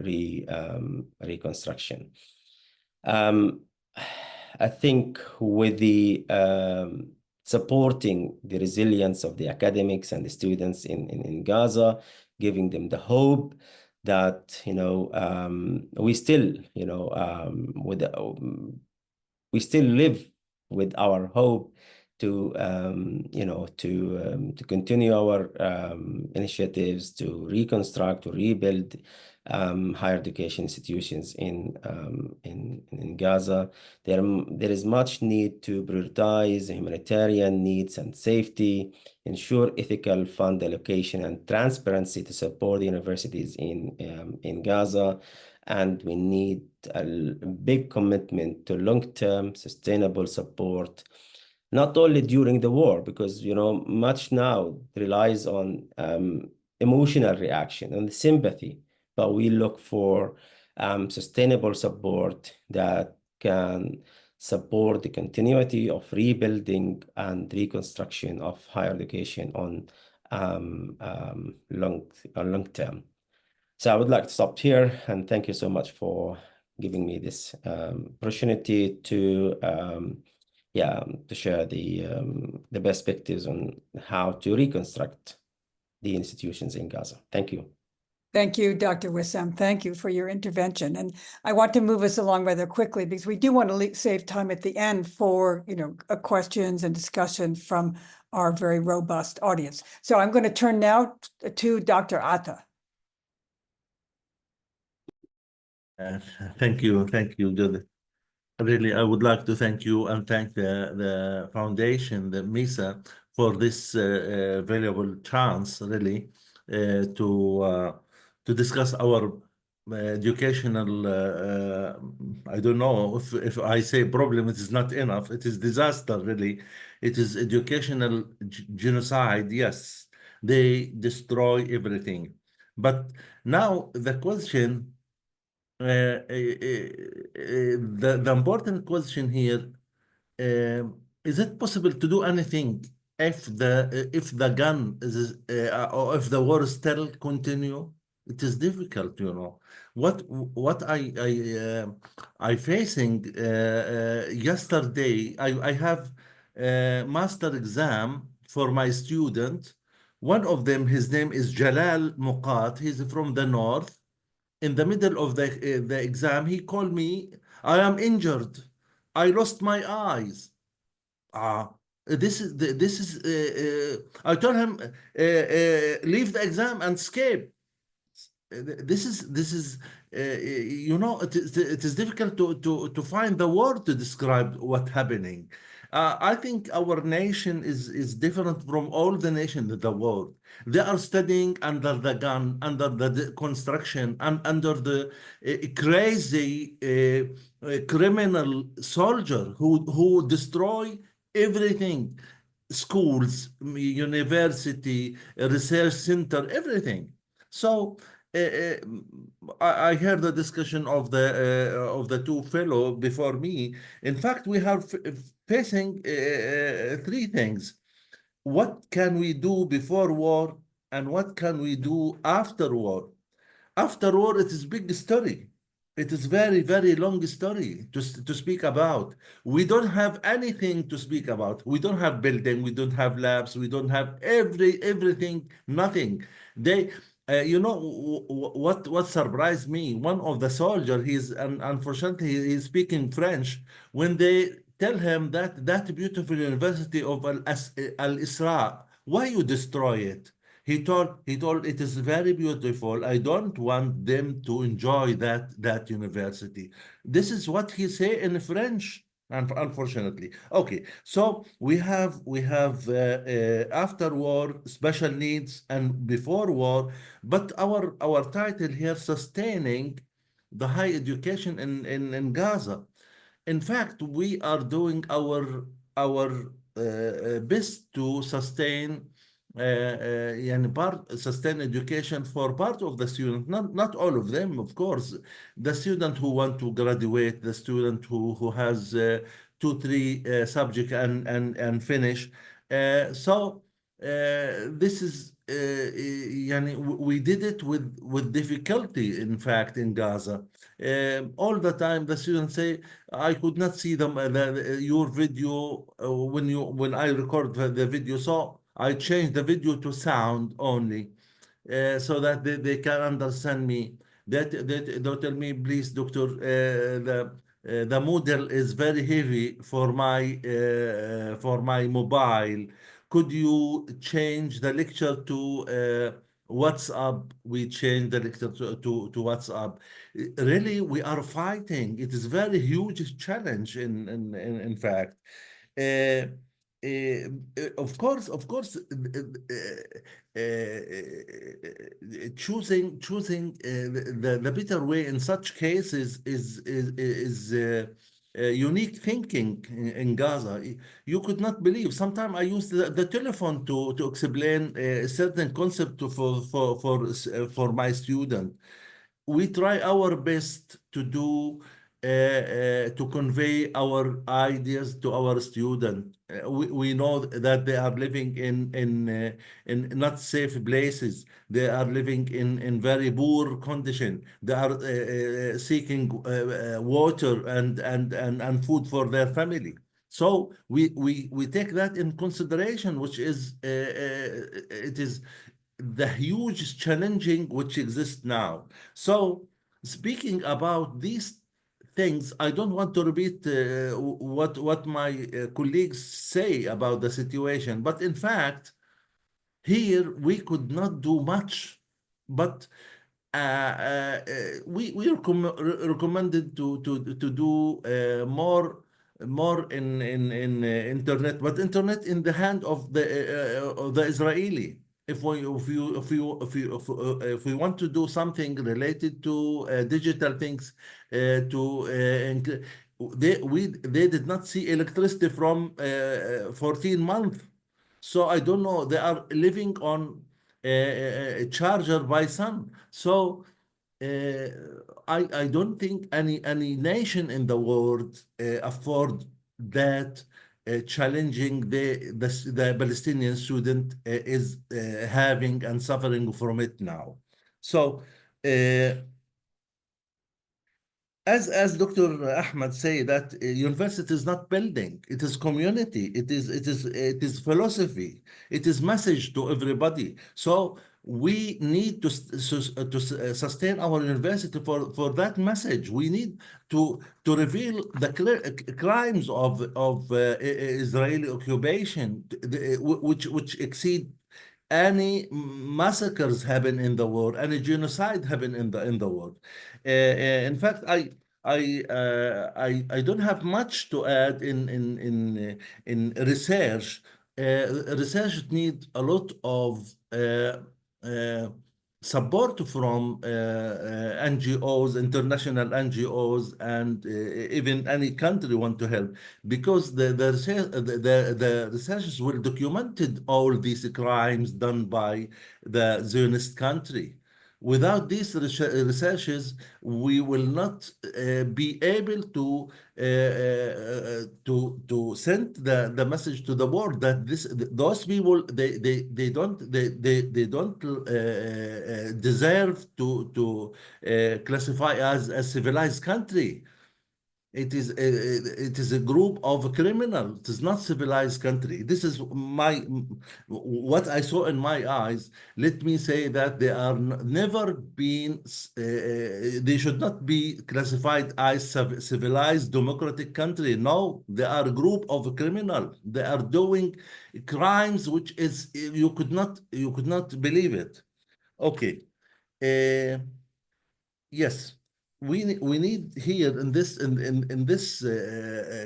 reconstruction. I think with the supporting the resilience of the academics and the students in Gaza, giving them the hope that we still we still live with our hope to continue our initiatives to reconstruct, to rebuild higher education institutions in Gaza. There is much need to prioritize humanitarian needs and safety, ensure ethical fund allocation and transparency to support the universities in Gaza. And we need a big commitment to long-term sustainable support, not only during the war, because much now relies on emotional reaction and sympathy, but we look for sustainable support that can support the continuity of rebuilding and reconstruction of higher education on long term. So I would like to stop here, and thank you so much for giving me this opportunity to share the perspectives on how to reconstruct the institutions in Gaza. Thank you. Thank you, Dr. Wesam. Thank you for your intervention. And I want to move us along rather quickly because we do want to save time at the end for, questions and discussion from our very robust audience. So I'm going to turn now to Dr. Atta. Thank you, Judith. Really, I would like to thank you and thank the foundation, the MESA, for this valuable chance, really, to discuss our educational. I don't know if I say problem, it is not enough. It is disaster, really. It is educational genocide. Yes, they destroy everything. But now the question. The important question here, is it possible to do anything if the gun is or if the war still continue? It is difficult, What I facing yesterday. I have master exam for my student. One of them, his name is Jalal Muqat. He's from the north. In the middle of the exam, he called me. I am injured. I lost my eyes. This is. I told him leave the exam and escape. This is it is difficult to find the word to describe what's happening. I think our nation is different from all the nations in the world. They are studying under the gun, under the construction, and under the crazy criminal soldier who destroy everything, schools, university, research center, everything. So I heard the discussion of the two fellow before me. In fact, we are facing three things. What can we do before war, and what can we do after war? After war, it is big story. It is very, very long story to speak about. We don't have anything to speak about. We don't have building. We don't have labs. We don't have everything. Nothing. They, what surprised me? One of the soldier, unfortunately he's speaking French. When they tell him that beautiful university of Al-Isra, why you destroy it? He told it is very beautiful. I don't want them to enjoy that university. This is what he say in French. Unfortunately, okay. So we have after war special needs and before war, but our title here, sustaining the high education in Gaza. In fact, we are doing our best to sustain sustain education for part of the student, not all of them, of course. The student who want to graduate, the student who has 2, 3 subject and finish. This is we did it with difficulty, in fact, in Gaza. All the time the students say, I could not see your video when I record the video, so I changed the video to sound only, so that they can understand me. They'll tell me, please, doctor, the model is very heavy for my mobile. Could you change the lecture to WhatsApp? We change the lecture to WhatsApp. Really, we are fighting. It is very huge challenge in fact. Of course, choosing the better way in such cases is unique thinking in Gaza. You could not believe. Sometimes I use the telephone to explain a certain concept for my student. We try our best to do to convey our ideas to our student. We know that they are living in not safe places. They are living in very poor condition. They are seeking water and food for their family. So we take that in consideration, which is it is the huge challenging which exists now. So speaking about these things, I don't want to repeat what my colleagues say about the situation, but in fact, here we could not do much, but we recommended to do more in internet, but internet in the hand of the Israeli. If we want to do something related to digital things, they did not see electricity from 14 months. So I don't know. They are living on a charger by sun. So I don't think any nation in the world afford that challenging the Palestinian student is having and suffering from it now. So as Dr. Ahmed say, that university is not building, it is community, it is philosophy, it is message to everybody. So we need to sustain our university for that message. We need to reveal the crimes of Israeli occupation, which exceed any massacres happen in the war, any genocide happen in the war. In fact, I don't have much to add in research. Research needs a lot of support from NGOs, international NGOs, and even any country want to help, because the researchers will documented all these crimes done by the Zionist country. Without these researches, we will not be able to send the message to the world that those people they don't deserve to classify as a civilized country. It is a group of criminals. It is not civilized country. This is what I saw in my eyes. Let me say that they are never been. They should not be classified as civilized democratic country. No, they are a group of criminals. They are doing crimes which is you could not believe it. Okay. Yes, we need here in this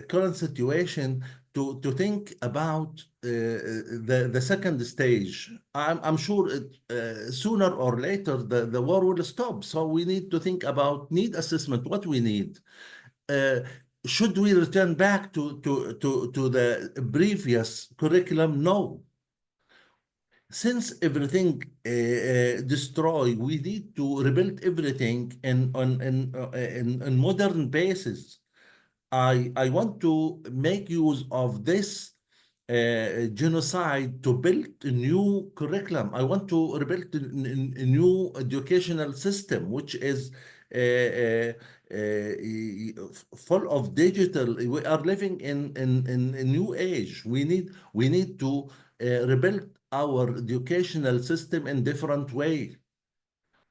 current situation to think about the second stage. I'm sure sooner or later the war will stop. So we need to think about need assessment. What we need. Should we return back to the previous curriculum? No. Since everything destroyed, we need to rebuild everything in modern basis. I want to make use of this genocide to build a new curriculum. I want to rebuild a new educational system, which is full of digital. We are living in a new age. We need to rebuild our educational system in different way.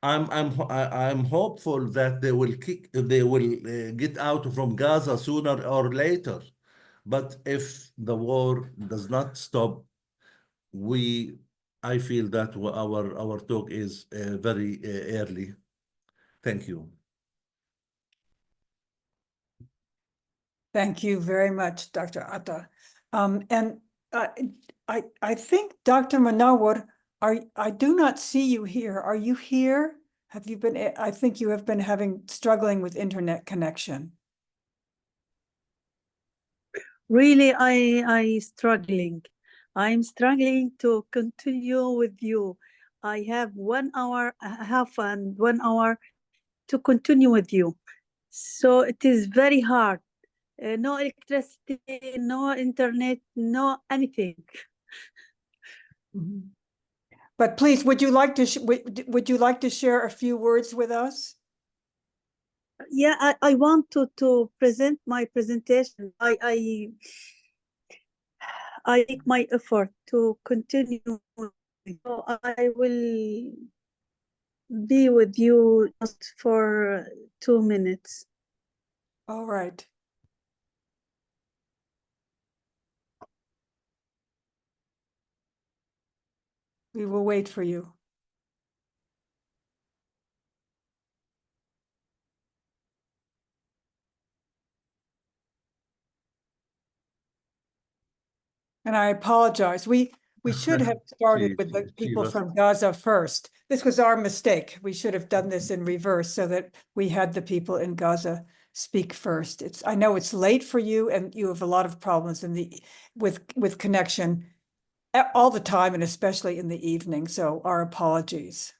I'm hopeful that they will get out from Gaza sooner or later. But if the war does not stop, I feel that our talk is very early. Thank you. Thank you very much, Dr. Atta. And I think, Dr. Mnawwar, I do not see you here. Are you here? Have you been? I think you have been struggling with internet connection. Really, I'm struggling to continue with you. I have 1 hour, half and 1 hour to continue with you. So it is very hard. No electricity, no internet, no anything. But please, would you like to share a few words with us? Yeah, I want to present my presentation. I make my effort to continue. So I will be with you just for 2 minutes. All right. We will wait for you. And I apologize. We should have started with the people from Gaza first. This was our mistake. We should have done this in reverse so that we had the people in Gaza speak first. I know it's late for you, and you have a lot of problems with connection all the time, and especially in the evening. So our apologies.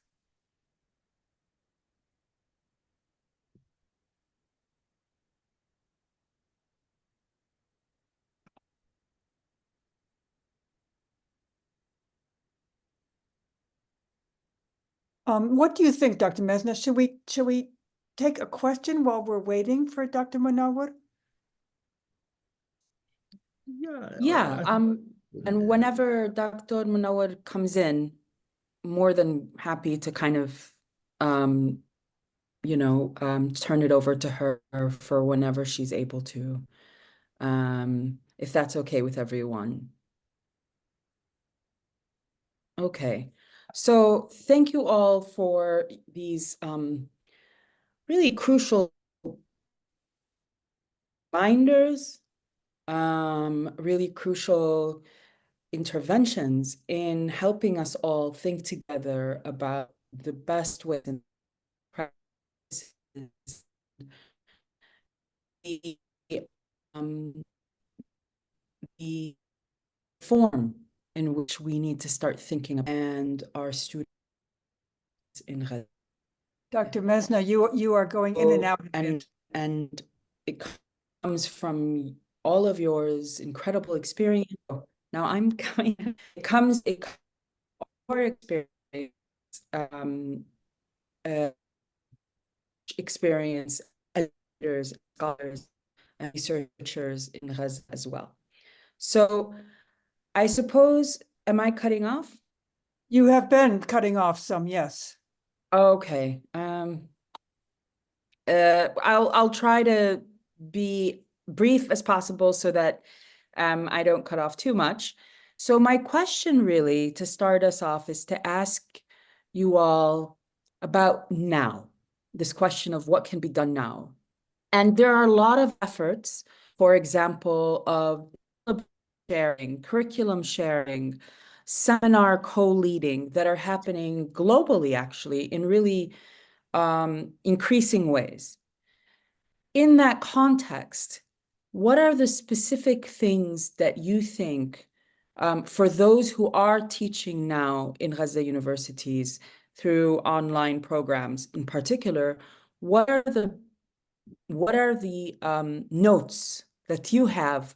What do you think, Dr. Mezna? Should we take a question while we're waiting for Dr. Mnawwar? Yeah. And whenever Dr. Mnawwar comes in, more than happy to kind of, turn it over to her for whenever she's able to, if that's okay with everyone. Okay. So thank you all for these really crucial reminders, really crucial interventions in helping us all think together about the best ways and practices, the, the form in which we need to start thinking and our students in Gaza. Dr. Mezna, you are going in and out. And it comes from all of yours incredible experience. Now I'm coming. It comes our experience, experience as leaders, scholars, and researchers in Gaza as well. So I suppose, am I cutting off? You have been cutting off some, yes. Okay. I'll try to be brief as possible so that I don't cut off too much. So my question really to start us off is to ask you all about now, this question of what can be done now. And there are a lot of efforts, for example, of sharing, curriculum sharing, seminar co-leading that are happening globally, actually, in really increasing ways. In that context, what are the specific things that you think, for those who are teaching now in Gaza universities through online programs in particular, what are the notes that you have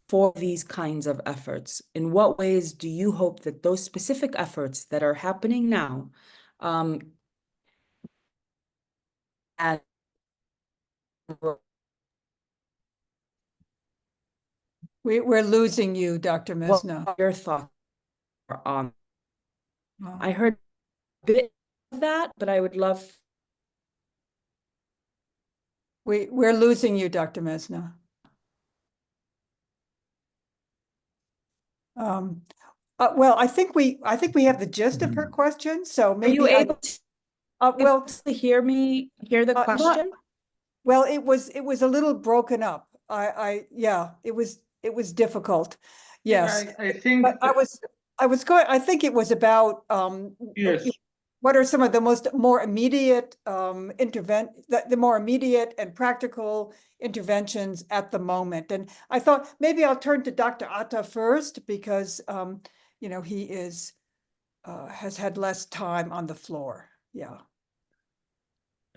for these kinds of efforts? In what ways do you hope that those specific efforts that are happening now and We're losing you, Dr. what Mezna. your thoughts are on? Oh. I heard a bit of that, but I would love. We're losing you, Dr. Mezna. Well, I think we have the gist of her question. So Are you maybe able to hear the not- question? well, it was a little broken up. Yeah, it was difficult. Yes. Yeah, I think But I think it was about yes. what are some of the more immediate the more immediate and practical interventions at the moment. And I thought maybe I'll turn to Dr. Atta first because he has had less time on the floor. Yeah.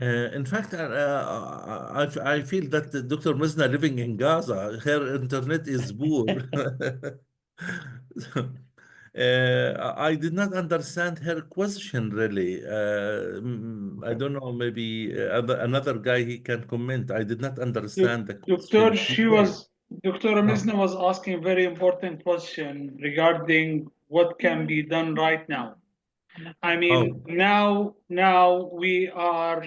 In fact, I feel that Dr. Mizna living in Gaza, her internet is poor. I did not understand her question really. I don't know, maybe another guy he can comment. I did not understand the Doctor, question clearly. Dr. Mizna was asking a very important question regarding what can be done right now. I mean, now we are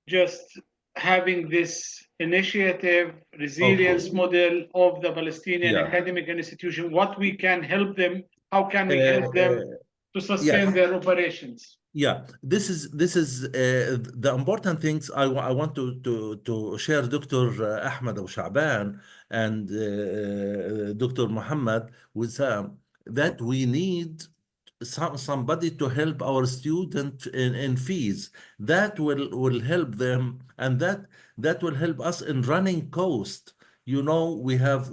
just having this initiative, resilience model of the Palestinian Yeah. academic institution, what we can help them, how can we help them to sustain yes. their operations? Yeah, this is the important things I want to share, Dr. Ahmed or Shaban and Dr. Muhammad Wesam, that we need somebody to help our student in fees. That will help them, and that will help us in running cost. You know, we have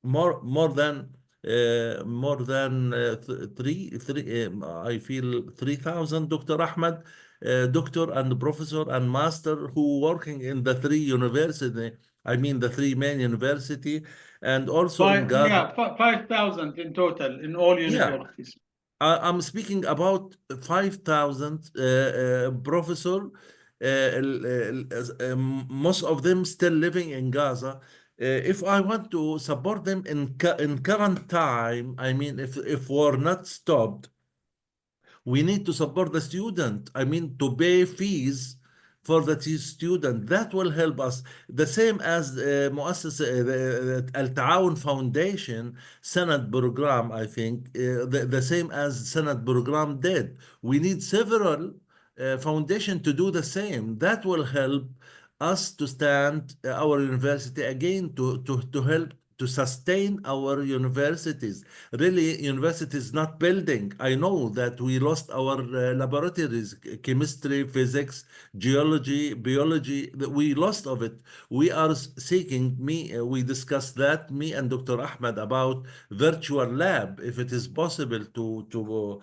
more than three I feel 3,000 Dr. Ahmed, doctor and professor and master who working in the three university. I mean the three main university, and also in Gaza. 5,000 in total in all Yeah, universities. I'm speaking about 5,000 professor, most of them still living in Gaza. If I want to support them in current time, I mean, if war not stopped, we need to support the student. I mean, to pay fees for the student. That will help us. The same as مؤسسة التعاون Foundation Senate program, I think, the same as Senate program did. We need several foundation to do the same. That will help us to stand our university again, to help to sustain our universities. Really, universities not building. I know that we lost our laboratories, chemistry, physics, geology, biology, that we lost of it. We are seeking, we discussed that, me and Dr. Ahmed, about virtual lab, if it is possible to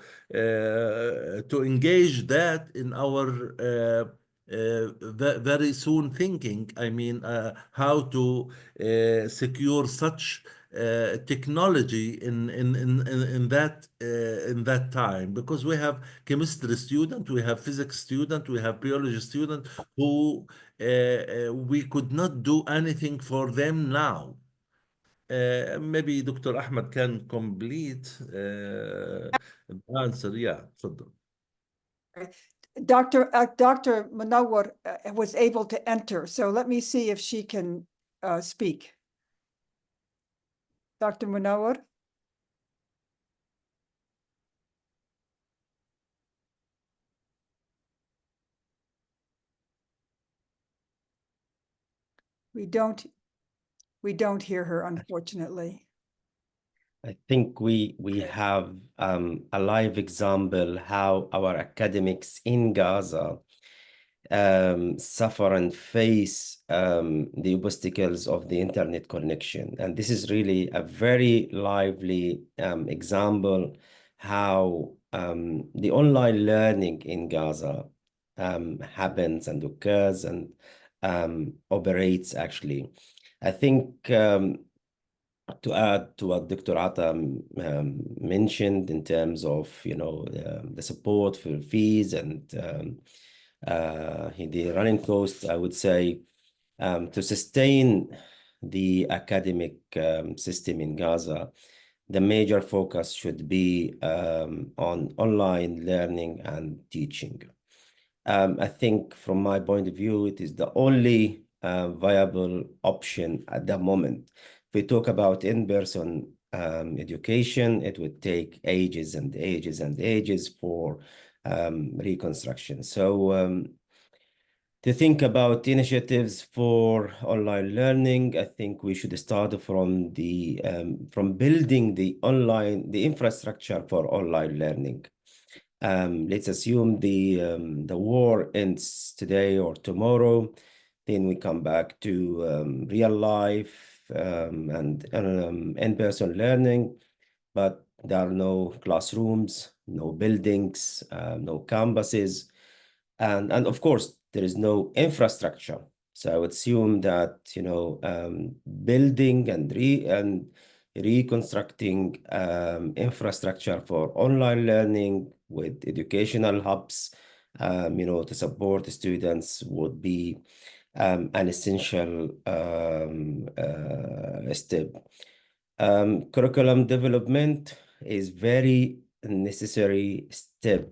engage that in our very soon thinking. I mean, how to secure such technology in that time, because we have chemistry student, we have physics student, we have biology student who we could not do anything for them now. Maybe Dr. Ahmed can complete the answer. Yeah, تفضل. Dr. Mnawwar was able to enter, so let me see if she can speak. Dr. Mnawwar? We don't hear her, unfortunately. I think we have a live example how our academics in Gaza suffer and face the obstacles of the internet connection. And this is really a very lively example how the online learning in Gaza happens and occurs and operates actually. I think to add to what Dr. Atta mentioned in terms of, the support for fees and the running costs, I would say to sustain the academic system in Gaza, the major focus should be on online learning and teaching. I think from my point of view, it is the only viable option at the moment. If we talk about in-person education, it would take ages and ages and ages for reconstruction. So to think about initiatives for online learning, I think we should start from the from building the infrastructure for online learning. Let's assume the war ends today or tomorrow, then we come back to real life and in-person learning, but there are no classrooms, no buildings, no campuses, and of course there is no infrastructure. So I would assume that building and reconstructing infrastructure for online learning with educational hubs, to support students would be an essential step. Curriculum development is very necessary step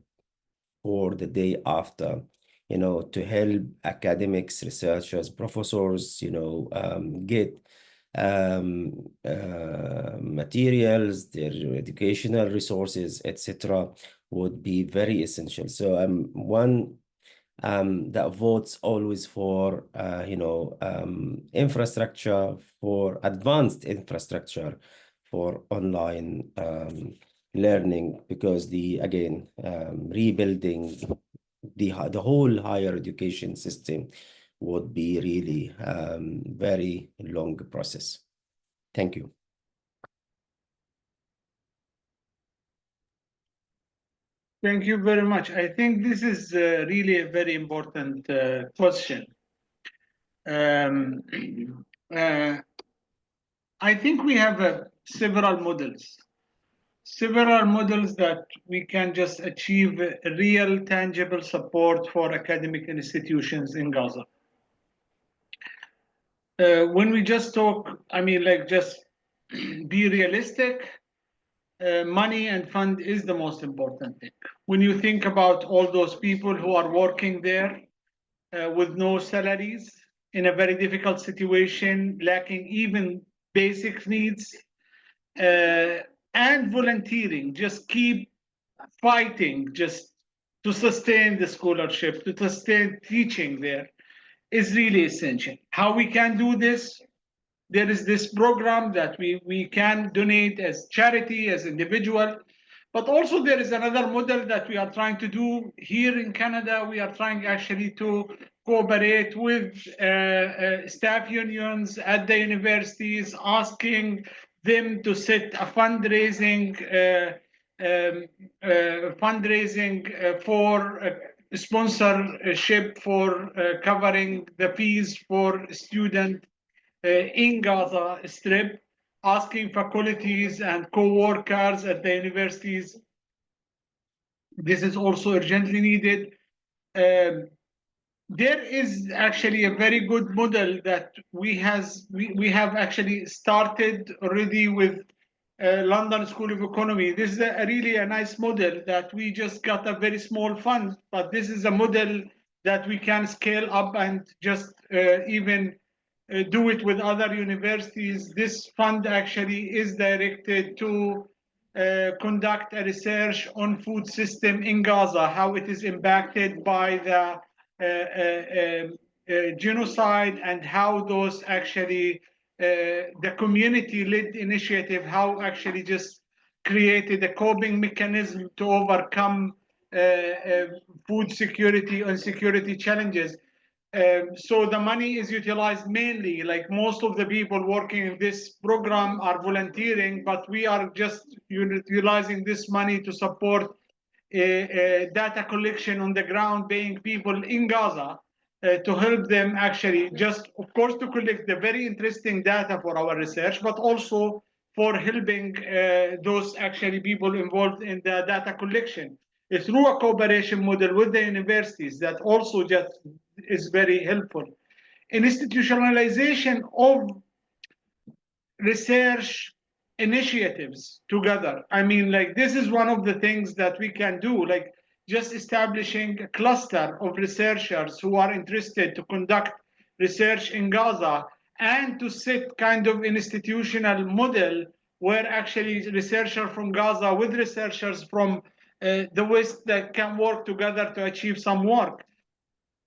for the day after, to help academics, researchers, professors, get materials, their educational resources, etc., would be very essential. So I'm one that votes always for infrastructure, for advanced infrastructure for online learning, because rebuilding the whole higher education system would be really very long process. Thank you. Thank you very much. I think this is really a very important question. I think we have several models that we can just achieve real, tangible support for academic institutions in Gaza. When we just talk, just be realistic. Money and fund is the most important thing. When you think about all those people who are working there, with no salaries, in a very difficult situation, lacking even basic needs, and volunteering, just keep fighting just to sustain the scholarship, to sustain teaching there, is really essential. How we can do this? There is this program that we can donate as charity, as individual, but also there is another model that we are trying to do here in Canada. We are trying actually to cooperate with staff unions at the universities, asking them to set a fundraising for sponsorship for covering the fees for students in Gaza Strip, asking faculties and co-workers at the universities. This is also urgently needed. There is actually a very good model that we have actually started already with London School of Economy. This is really a nice model that we just got a very small fund, but this is a model that we can scale up and just even do it with other universities. This fund actually is directed to conduct a research on food system in Gaza, how it is impacted by the genocide, and how those actually the community-led initiative, how actually just created a coping mechanism to overcome food security and security challenges. So the money is utilized mainly, like most of the people working in this program are volunteering, but we are just utilizing this money to support data collection on the ground, paying people in Gaza to help them actually just, of course, to collect the very interesting data for our research, but also for helping those actually people involved in the data collection through a cooperation model with the universities that also just is very helpful. Institutionalization of research initiatives together. I mean, like, this is one of the things that we can do, like just establishing a cluster of researchers who are interested to conduct research in Gaza, and to set kind of institutional model where actually researchers from Gaza with researchers from the West that can work together to achieve some work.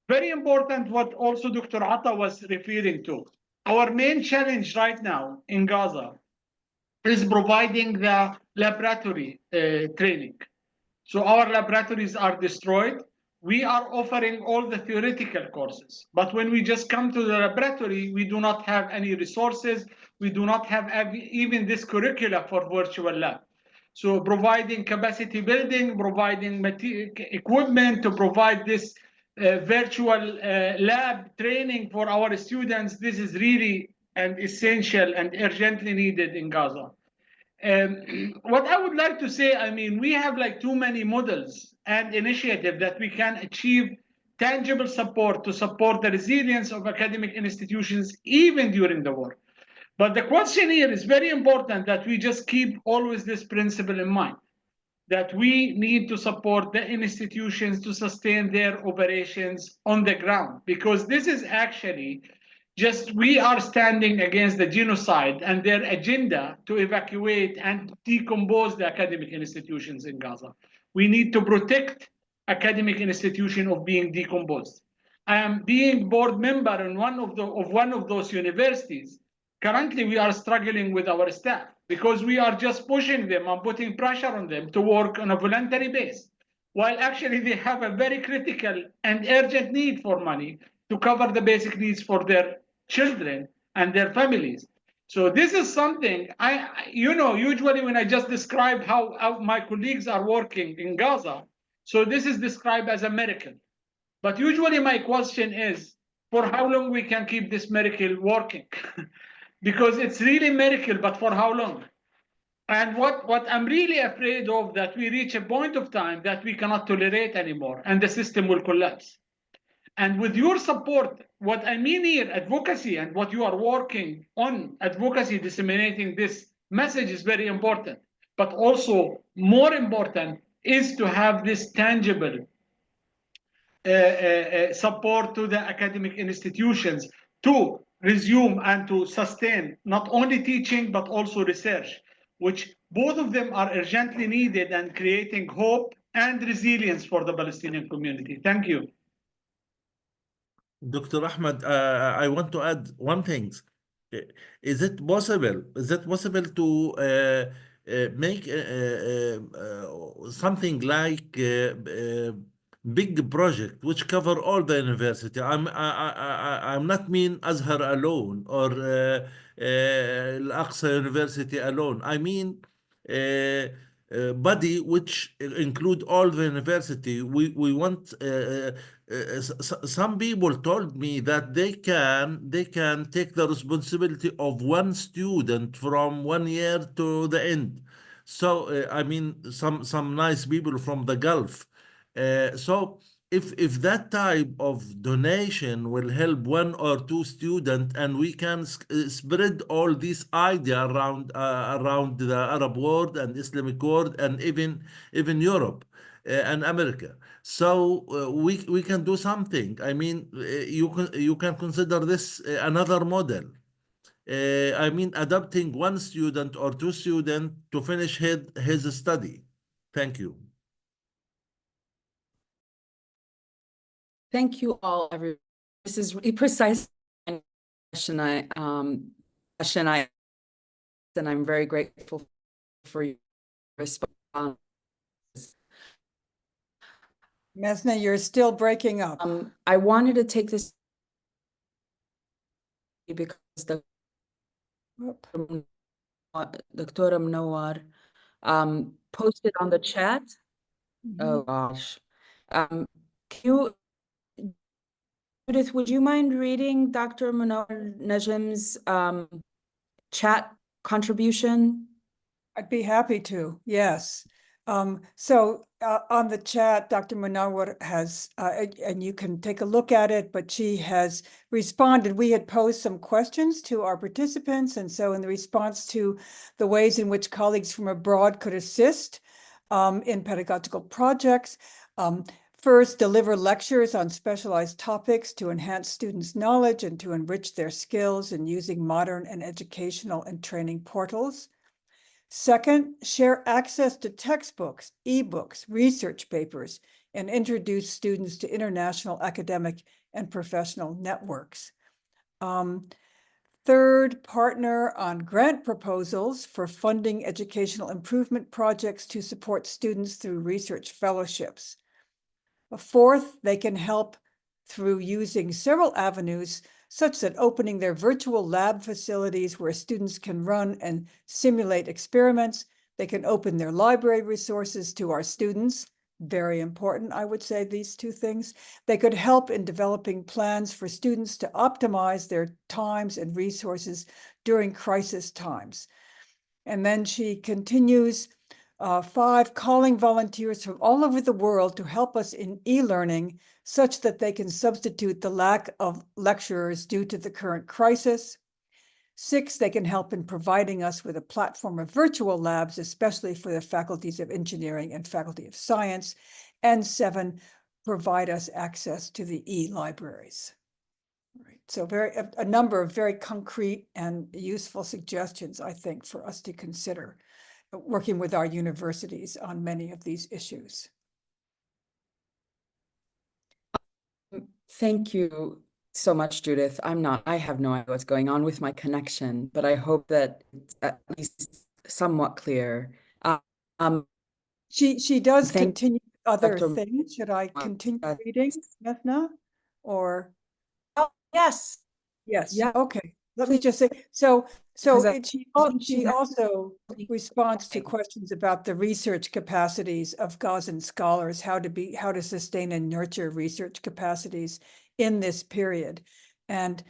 Very important what also Dr. Atta was referring to. Our main challenge right now in Gaza is providing the laboratory training. So our laboratories are destroyed. We are offering all the theoretical courses, but when we just come to the laboratory, we do not have any resources. We do not have even this curricula for virtual lab. So providing capacity building, providing equipment to provide this virtual lab training for our students, this is really an essential and urgently needed in Gaza. What I would like to say, I mean, we have like too many models and initiatives that we can achieve tangible support to support the resilience of academic institutions even during the war. But the question here is very important that we just keep always this principle in mind, that we need to support the institutions to sustain their operations on the ground, because this is actually just, we are standing against the genocide and their agenda to evacuate and decompose the academic institutions in Gaza. We need to protect academic institutions of being decomposed. I am being board member in one of those universities. Currently, we are struggling with our staff because we are just pushing them and putting pressure on them to work on a voluntary base, while actually they have a very critical and urgent need for money to cover the basic needs for their children and their families. So this is something usually when I just describe how my colleagues are working in Gaza, so this is described as a miracle. But usually my question is, for how long we can keep this miracle working? Because it's really a miracle, but for how long? And what I'm really afraid of, that we reach a point of time that we cannot tolerate anymore and the system will collapse. And with your support, what I mean here, advocacy, and what you are working on, advocacy, disseminating this message is very important. But also more important is to have this tangible support to the academic institutions to resume and to sustain not only teaching but also research, which both of them are urgently needed and creating hope and resilience for the Palestinian community. Thank you. Dr. Ahmed, I want to add one thing. Is it possible? Is it possible to make something like big project which cover all the university? I'm not mean Azhar alone or Al-Aqsa University alone. I mean body which include all the university. We want some people told me that they can take the responsibility of one student from 1 year to the end. So I mean some nice people from the Gulf. So if that type of donation will help one or two students, and we can spread all this idea around the Arab world and Islamic world and even Europe and America. So we can do something. I mean, you can consider this another model. I mean, adopting one student or two students to finish his study. Thank you. Thank you all, everyone. This is really precise question. And I'm very grateful for your response. Mezna, you're still breaking up. I wanted to take this because the Dr. Mnawwar posted on the chat. Oh gosh. Can you, Judith, would you mind reading Dr. Mnawwar Najim's chat contribution? I'd be happy to, yes. So on the chat, Dr. Mnawwar has, and you can take a look at it, but she has responded. We had posed some questions to our participants, and so in the response to the ways in which colleagues from abroad could assist in pedagogical projects, first, deliver lectures on specialized topics to enhance students' knowledge and to enrich their skills in using modern and educational and training portals. Second, share access to textbooks, ebooks, research papers, and introduce students to international academic and professional networks. Third, partner on grant proposals for funding educational improvement projects to support students through research fellowships. Fourth, they can help through using several avenues, such that opening their virtual lab facilities where students can run and simulate experiments. They can open their library resources to our students. Very important, I would say, these two things. They could help in developing plans for students to optimize their times and resources during crisis times. And then she continues, 5, calling volunteers from all over the world to help us in e-learning such that they can substitute the lack of lecturers due to the current crisis. 6, they can help in providing us with a platform of virtual labs, especially for the faculties of engineering and faculty of science. And 7, provide us access to the e-libraries. Right. So a number of very concrete and useful suggestions, I think, for us to consider working with our universities on many of these issues. Thank you so much, Judith. I have no idea what's going on with my connection, but I hope that it's at least somewhat clear. She does continue other Dr. things. Should I continue reading, Mezna? Or? Oh, yes. Yes. Yeah. Okay. Let me just say, so she also responds to questions about the research capacities of Gazan scholars, how to sustain and nurture research capacities in this period. And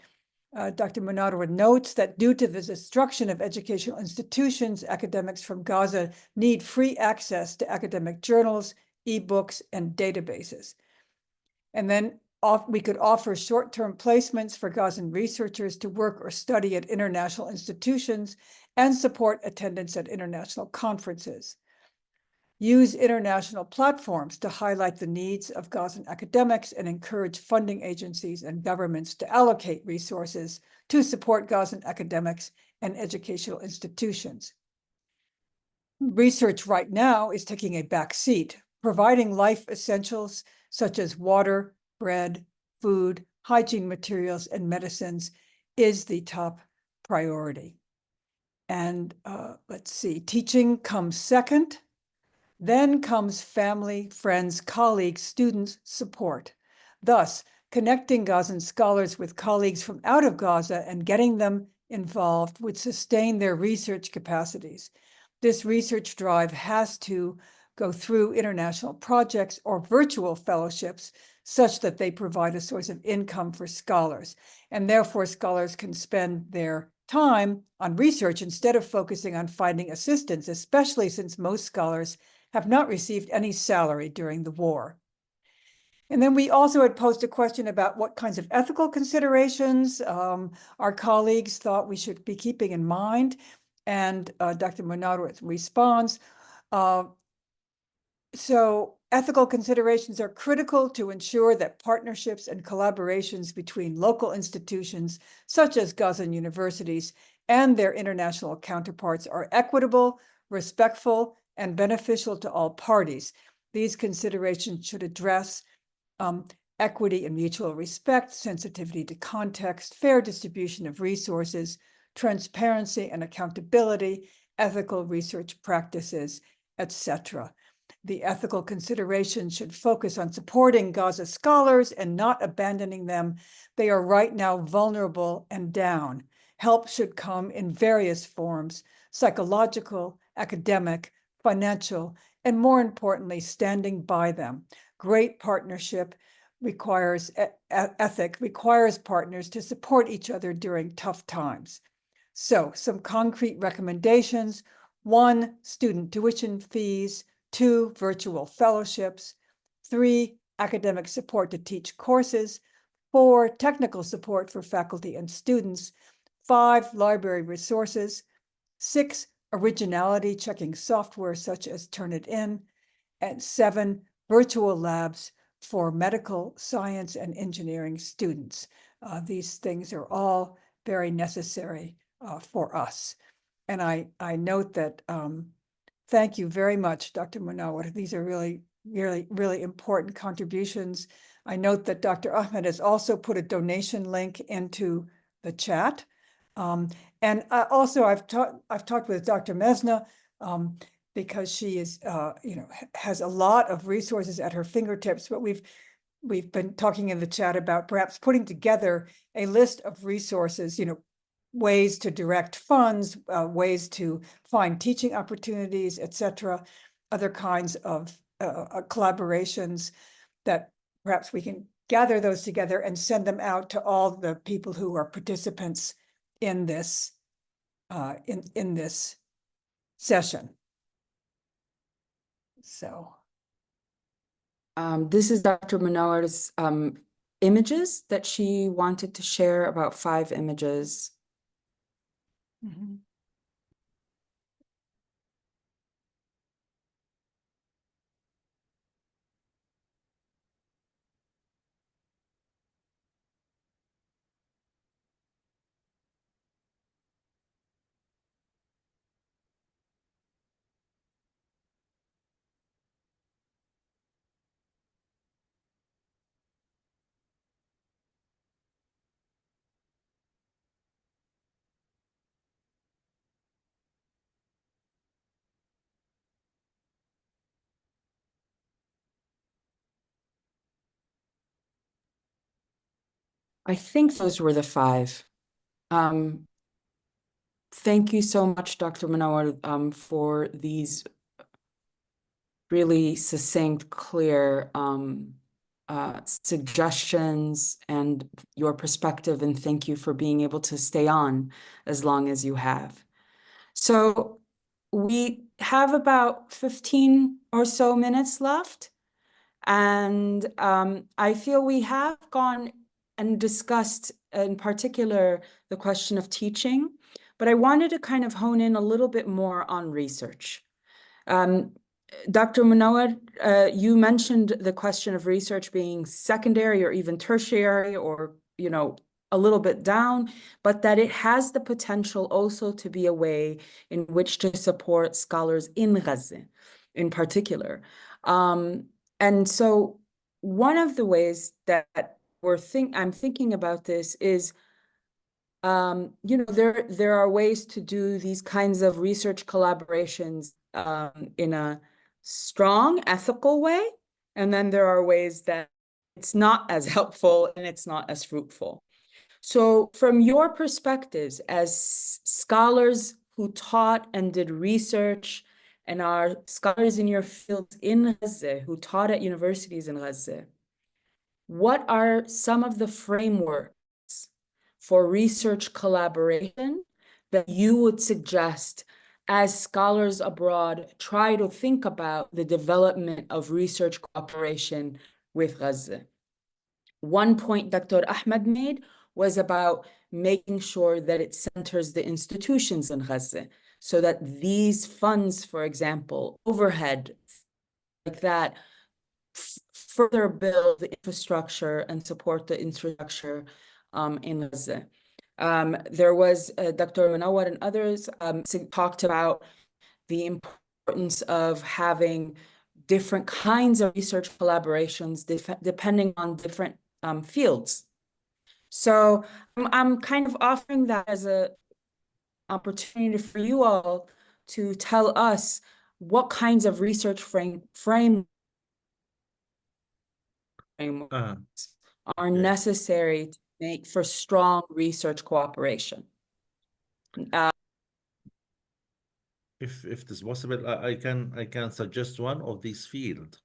Dr. Mnawwar notes that due to the destruction of educational institutions, academics from Gaza need free access to academic journals, ebooks, and databases. And then we could offer short-term placements for Gazan researchers to work or study at international institutions and support attendance at international conferences. use international platforms to highlight the needs of Gazan academics and encourage funding agencies and governments to allocate resources to support Gazan academics and educational institutions. Research right now is taking a back seat, providing life essentials such as water, bread, food, hygiene materials, and medicines is the top priority. And let's see, teaching comes second. Then comes family, friends, colleagues, students, support. Thus, connecting Gazan scholars with colleagues from out of Gaza and getting them involved would sustain their research capacities. This research drive has to go through international projects or virtual fellowships such that they provide a source of income for scholars. And therefore, scholars can spend their time on research instead of focusing on finding assistance, especially since most scholars have not received any salary during the war. And then we also had posed a question about what kinds of ethical considerations our colleagues thought we should be keeping in mind. And Dr. Mnawwar responds, so ethical considerations are critical to ensure that partnerships and collaborations between local institutions, such as Gazan universities, and their international counterparts are equitable, respectful, and beneficial to all parties. These considerations should address equity and mutual respect, sensitivity to context, fair distribution of resources, transparency and accountability, ethical research practices, etc. The ethical considerations should focus on supporting Gaza scholars and not abandoning them. They are right now vulnerable and down. Help should come in various forms: psychological, academic, financial, and more importantly, standing by them. Great partnership requires ethic, requires partners to support each other during tough times. So some concrete recommendations: 1, student tuition fees; 2, virtual fellowships; 3, academic support to teach courses; 4, technical support for faculty and students; 5, library resources; 6, originality checking software such as Turnitin; and 7, virtual labs for medical science and engineering students. These things are all very necessary for us. And I note that, thank you very much, Dr. Mnawwar. These are really, really, really important contributions. I note that Dr. Ahmed has also put a donation link into the chat. And also I've talked with Dr. Mezna, because she is, has a lot of resources at her fingertips, but we've been talking in the chat about perhaps putting together a list of resources, ways to direct funds, ways to find teaching opportunities, etc., other kinds of collaborations that perhaps we can gather those together and send them out to all the people who are participants in this in this session. So this is Dr. Mnawwar's images that she wanted to share, about 5 images. mhm. I think those were the 5. Thank you so much, Dr. Mnawwar, for these really succinct, clear suggestions and your perspective, and thank you for being able to stay on as long as you have. So we have about 15 or so minutes left, and I feel we have gone and discussed in particular the question of teaching, but I wanted to kind of hone in a little bit more on research. Dr. Mnawwar, you mentioned the question of research being secondary or even tertiary or, you know, a little bit down, but that it has the potential also to be a way in which to support scholars in Gaza in particular. And so one of the ways that I'm thinking about this is, you know, there are ways to do these kinds of research collaborations in a strong, ethical way. And then there are ways that it's not as helpful and it's not as fruitful. So from your perspectives as scholars who taught and did research and are scholars in your field in Gaza, who taught at universities in Gaza, what are some of the frameworks for research collaboration that you would suggest as scholars abroad try to think about the development of research cooperation with Gaza? One point Dr. Ahmed made was about making sure that it centers the institutions in Gaza so that these funds, for example, overhead like that, further build the infrastructure and support the infrastructure in Gaza. There was Dr. Mnawwar and others talked about the importance of having different kinds of research collaborations depending on different fields. So I'm kind of offering that as an opportunity for you all to tell us what kinds of research frameworks are necessary to make for strong research cooperation. If it is possible, I can suggest one of these fields.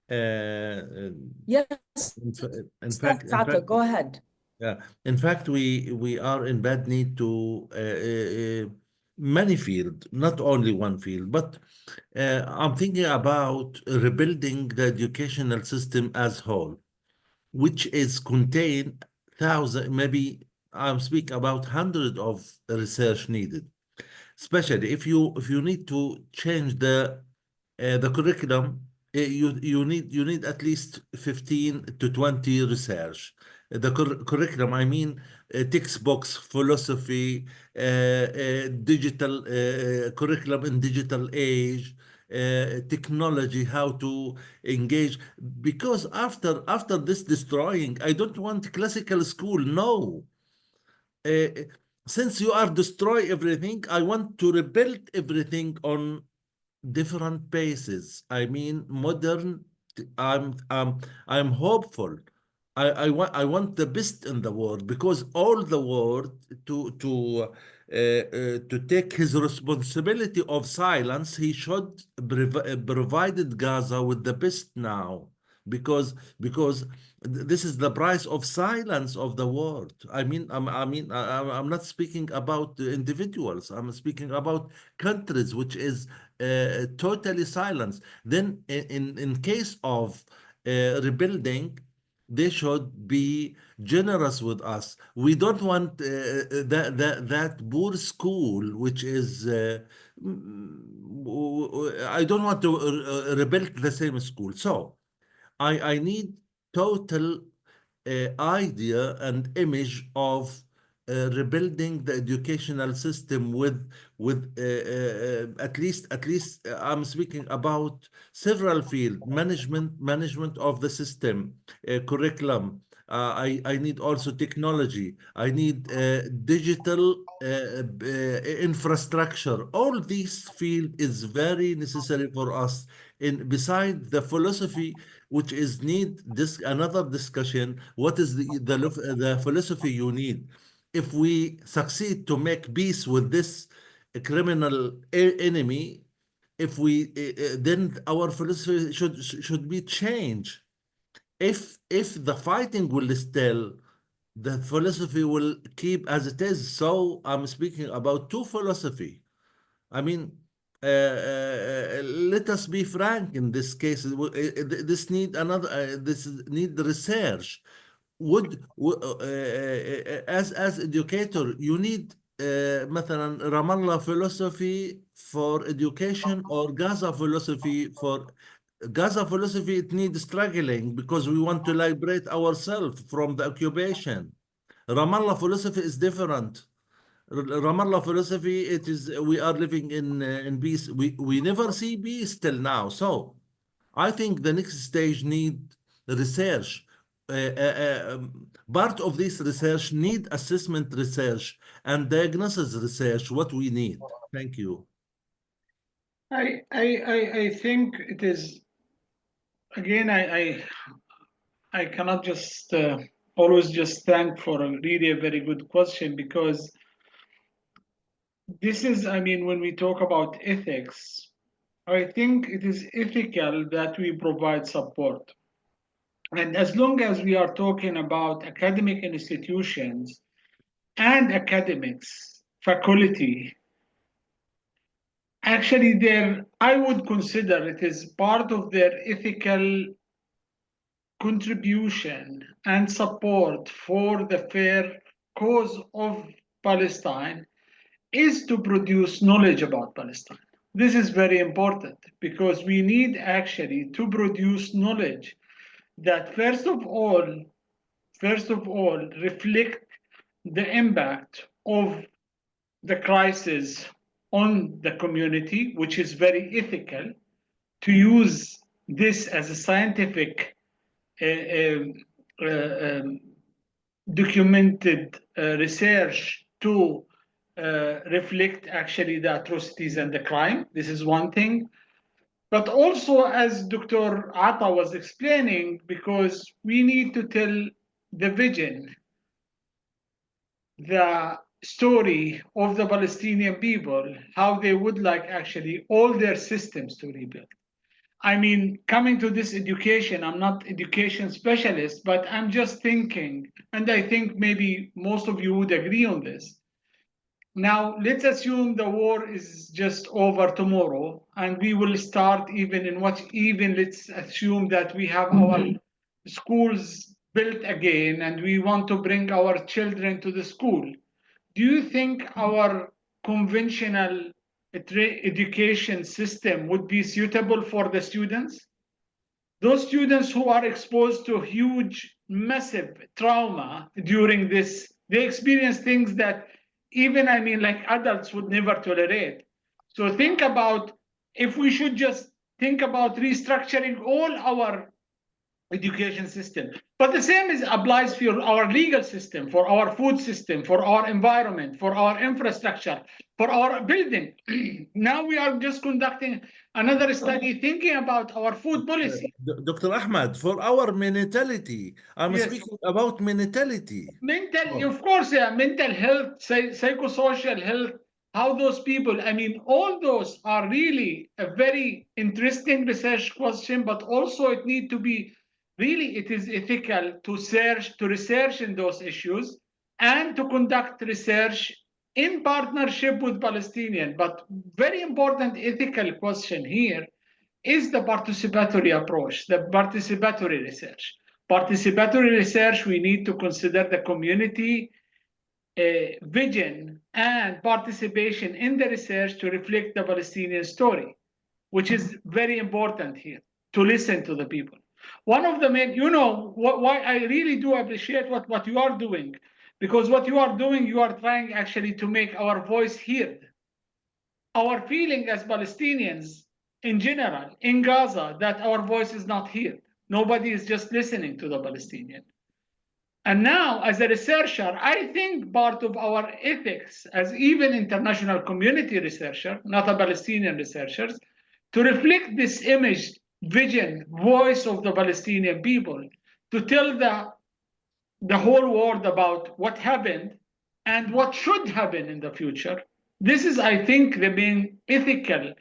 Yes, in fact, Qato, go ahead. Yeah, in fact, we are in bad need to many fields, not only one field, but I'm thinking about rebuilding the educational system as whole, which is contain thousands, maybe I'm speaking about hundreds of research needed, especially if you need to change the curriculum. You need at least 15 to 20 research. The curriculum, I mean, textbooks, philosophy, digital curriculum in digital age, technology, how to engage. Because after this destroying, I don't want classical school. No. Uh, since you are destroy everything, I want to rebuild everything on different bases. I mean, modern. I'm hopeful. I want the best in the world because all the world to take his responsibility of silence. He should provided Gaza with the best now because this is the price of silence of the world. I'm not speaking about the individuals. I'm speaking about countries, which is totally silence. Then, in case of rebuilding, they should be generous with us. We don't want that poor school, which is. I don't want to rebuild the same school. So, I need total idea and image of rebuilding the educational system with at least I'm speaking about several fields: management of the system, curriculum. I need also technology. I need digital infrastructure. All these field is very necessary for us. In beside the philosophy, which is need this another discussion. What is the philosophy you need? If we succeed to make peace with this criminal enemy, if we then our philosophy should be changed. If the fighting will still, the philosophy will keep as it is. So I'm speaking about two philosophy. I mean, let us be frank in this case. This need another. This need research. As educator, you need مثلا Ramallah philosophy for education or Gaza philosophy for Gaza philosophy. It needs struggling because we want to liberate ourselves from the occupation. Ramallah philosophy is different. Ramallah philosophy, it is we are living in peace. We never see peace till now. So I think the next stage need research. Part of this research need assessment research and diagnosis research. What we need. Thank you. I think it is, again, I cannot just always just thank for really a very good question, because this is, I mean, when we talk about ethics, I think it is ethical that we provide support. And as long as we are talking about academic institutions and academics, faculty, actually I would consider it is part of their ethical contribution and support for the fair cause of Palestine is to produce knowledge about Palestine. This is very important because we need actually to produce knowledge that first of all reflect the impact of the crisis on the community, which is very ethical, to use this as a scientific documented research to reflect actually the atrocities and the crime. This is one thing. But also, as Dr. Atta was explaining, because we need to tell the vision, the story of the Palestinian people, how they would like actually all their systems to rebuild. I mean, coming to this education, I'm not education specialist, but I'm just thinking, and I think maybe most of you would agree on this. Now, let's assume the war is just over tomorrow, and we will start let's assume that we have our schools built again, and we want to bring our children to the school. Do you think our conventional education system would be suitable for the students? Those students who are exposed to huge, massive trauma during this, they experience things that even, I mean, like adults would never tolerate. So think about if we should just think about restructuring all our education system. But the same applies for our legal system, for our food system, for our environment, for our infrastructure, for our building. Now we are just conducting another study thinking about our food policy. Dr. Ahmed, for our mentality, I'm Yes. speaking about mentality. Of course, yeah, mental health, psychosocial health, how those people, I mean, all those are really a very interesting research question, but also it need to be really, it is ethical to research in those issues and to conduct research in partnership with Palestinian. But very important ethical question here is the participatory approach, the participatory research. Participatory research, we need to consider the community vision and participation in the research to reflect the Palestinian story, which is very important here, to listen to the people. One of the main, why I really do appreciate what you are doing, because what you are doing, you are trying actually to make our voice heard. Our feeling as Palestinians in general, in Gaza, that our voice is not heard. Nobody is just listening to the Palestinian. And now, as a researcher, I think part of our ethics, as even international community researcher, not a Palestinian researchers, to reflect this image, vision, voice of the Palestinian people, to tell the whole world about what happened and what should happen in the future. This is, I think, the main ethical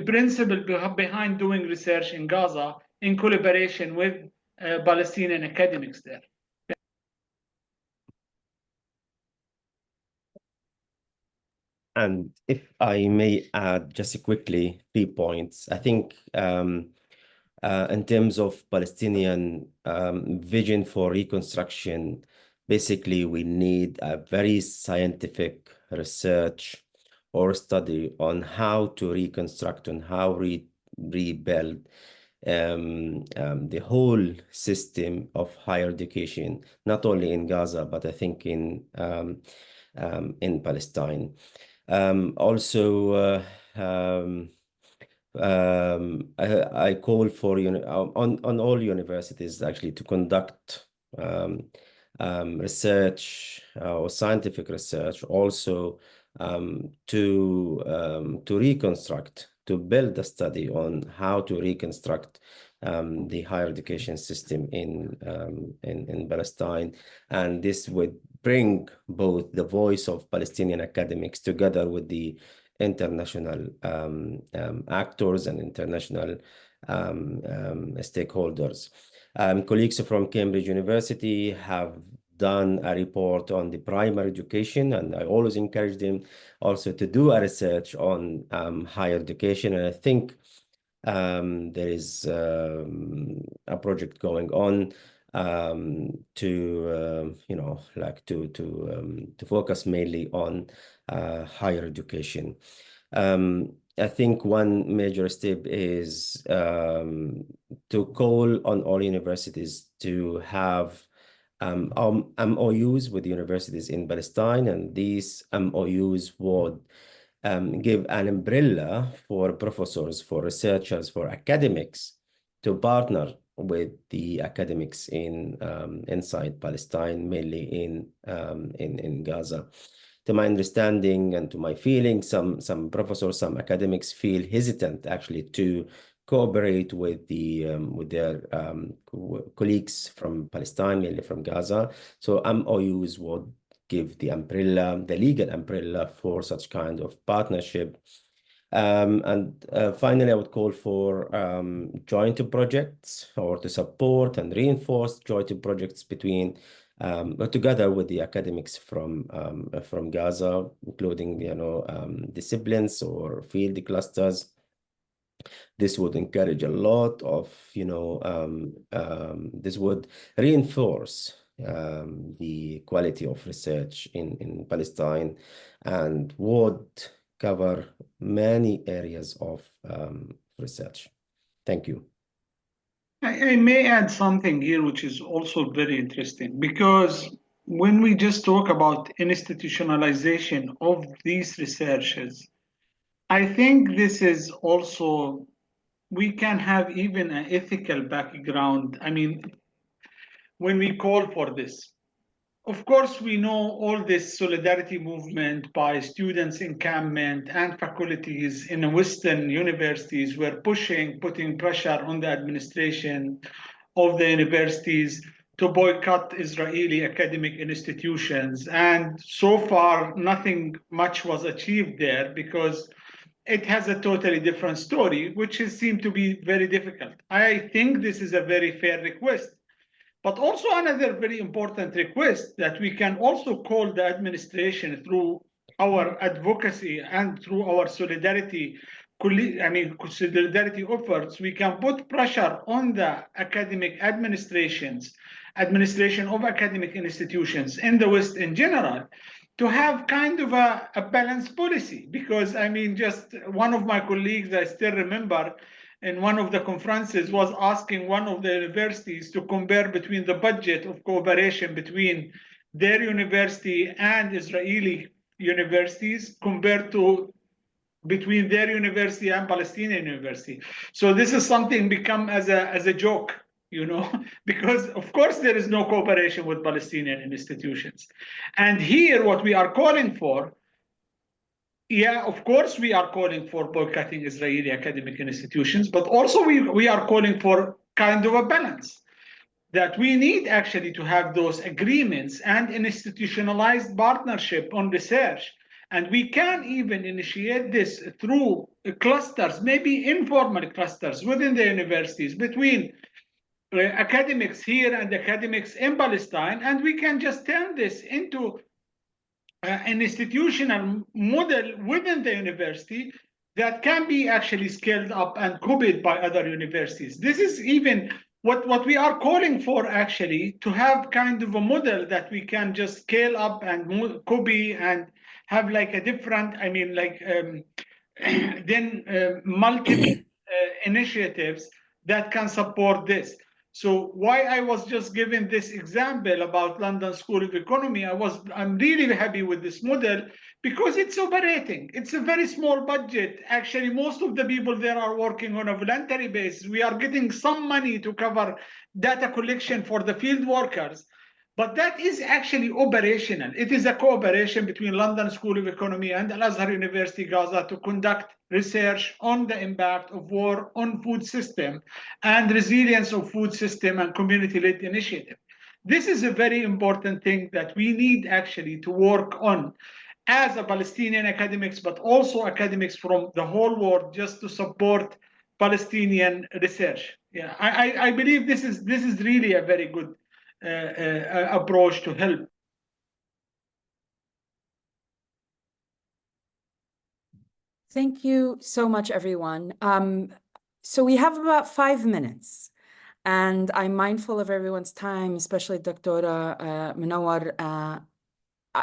principle behind doing research in Gaza in collaboration with Palestinian academics there. And if I may add just quickly 3 points, I think in terms of Palestinian vision for reconstruction, basically we need a very scientific research or study on how to reconstruct and how rebuild the whole system of higher education, not only in Gaza, but I think in Palestine. Also, I call for on all universities actually to conduct research or scientific research, also to reconstruct, to build a study on how to reconstruct the higher education system in Palestine, and this would bring both the voice of Palestinian academics together with the international actors and international stakeholders. Colleagues from Cambridge University have done a report on the primary education, and I always encourage them also to do a research on higher education. And I think there is a project going on to focus mainly on higher education. I think one major step is to call on all universities to have MOUs with universities in Palestine, and these MOUs would give an umbrella for professors, for researchers, for academics to partner with the academics inside Palestine, mainly in Gaza. To my understanding and to my feeling, some professors, some academics feel hesitant actually to cooperate with their colleagues from Palestine, mainly from Gaza. So MOUs would give the umbrella, the legal umbrella for such kind of partnership. And finally, I would call for joint projects, or to support and reinforce joint projects between together with the academics from Gaza, including disciplines or field clusters. This would encourage a lot of this would reinforce the quality of research in Palestine, and would cover many areas of research. Thank you. I may add something here, which is also very interesting, because when we just talk about institutionalization of these researches, I think this is also, we can have even an ethical background. I mean, when we call for this, of course, we know all this solidarity movement by students encampment and faculties in Western universities were putting pressure on the administration of the universities to boycott Israeli academic institutions. And so far, nothing much was achieved there, because it has a totally different story, which seemed to be very difficult. I think this is a very fair request. But also another very important request, that we can also call the administration through our advocacy and through our solidarity efforts, we can put pressure on the academic administration of academic institutions in the West in general, to have kind of a balanced policy. Because I mean, just one of my colleagues, I still remember, in one of the conferences, was asking one of the universities to compare between the budget of cooperation between their university and Israeli universities compared to between their university and Palestinian university. So this is something become as a joke, because of course there is no cooperation with Palestinian institutions. And here what we are calling for, yeah, of course, we are calling for boycotting Israeli academic institutions, but also we are calling for kind of a balance, that we need actually to have those agreements and institutionalized partnership on research. And we can even initiate this through clusters, maybe informal clusters within the universities between academics here and academics in Palestine. And we can just turn this into an institutional model within the university that can be actually scaled up and copied by other universities. This is even what we are calling for actually to have kind of a model that we can just scale up and copy and have like a different, I mean, like then multiple initiatives that can support this. So why I was just giving this example about London School of Economy, I'm really happy with this model because it's operating. It's a very small budget. Actually, most of the people there are working on a voluntary basis. We are getting some money to cover data collection for the field workers. But that is actually operational. It is a cooperation between London School of Economy and Al-Azhar University Gaza to conduct research on the impact of war on food system and resilience of food system and community-led initiative. This is a very important thing that we need actually to work on as a Palestinian academics, but also academics from the whole world, just to support Palestinian research. Yeah, I believe this is really a very good approach to help. Thank you so much, everyone. So we have about 5 minutes, and I'm mindful of everyone's time, especially Dr. Mnawwar.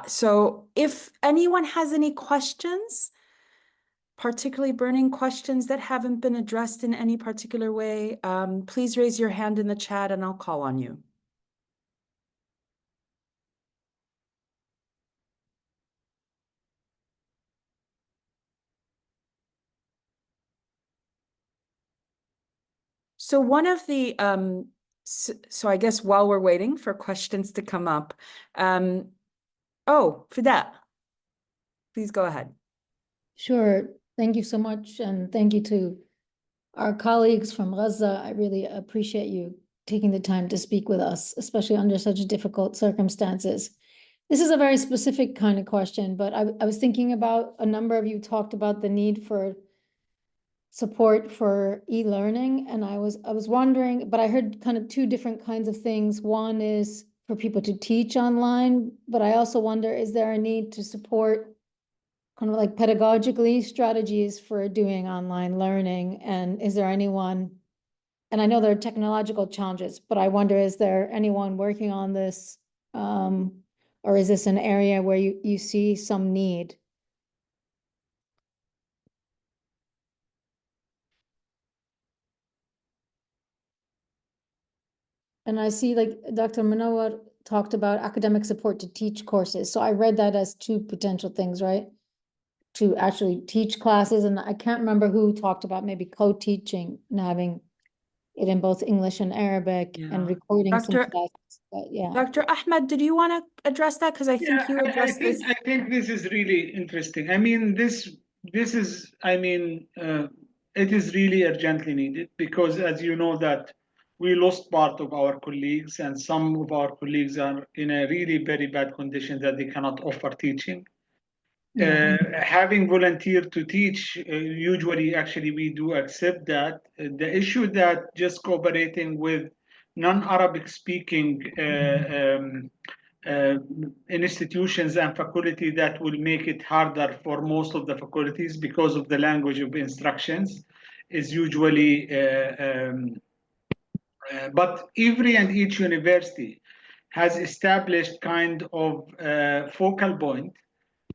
So if anyone has any questions, particularly burning questions that haven't been addressed in any particular way, please raise your hand in the chat and I'll call on you. So one of the, so I guess while we're waiting for questions to come up, oh, Fida, please go ahead. Sure. Thank you so much. And thank you to our colleagues from Gaza. I really appreciate you taking the time to speak with us, especially under such difficult circumstances. This is a very specific kind of question, but I was thinking about, a number of you talked about the need for support for e-learning, and I was wondering, but I heard kind of two different kinds of things. One is for people to teach online, but I also wonder, is there a need to support kind of like pedagogically strategies for doing online learning? And is there anyone, and I know there are technological challenges, but I wonder, is there anyone working on this? Or is this an area where you see some need? And I see, like, Dr. Mnawwar talked about academic support to teach courses. So I read that as two potential things, right? To actually teach classes. And I can't remember who talked about maybe co-teaching and having it in both English and Arabic and recording some classes. But yeah. Dr. Ahmed, did you want to address that? Because I think you addressed this. I think this is really interesting. I mean, this is, I mean, it is really urgently needed because, as you know, that we lost part of our colleagues, and some of our colleagues are in a really very bad condition that they cannot offer teaching. Having volunteered to teach, usually, actually, we do accept that. The issue that just cooperating with non-Arabic speaking institutions and faculty, that will make it harder for most of the faculties because of the language of instructions is usually, but every and each university has established kind of focal point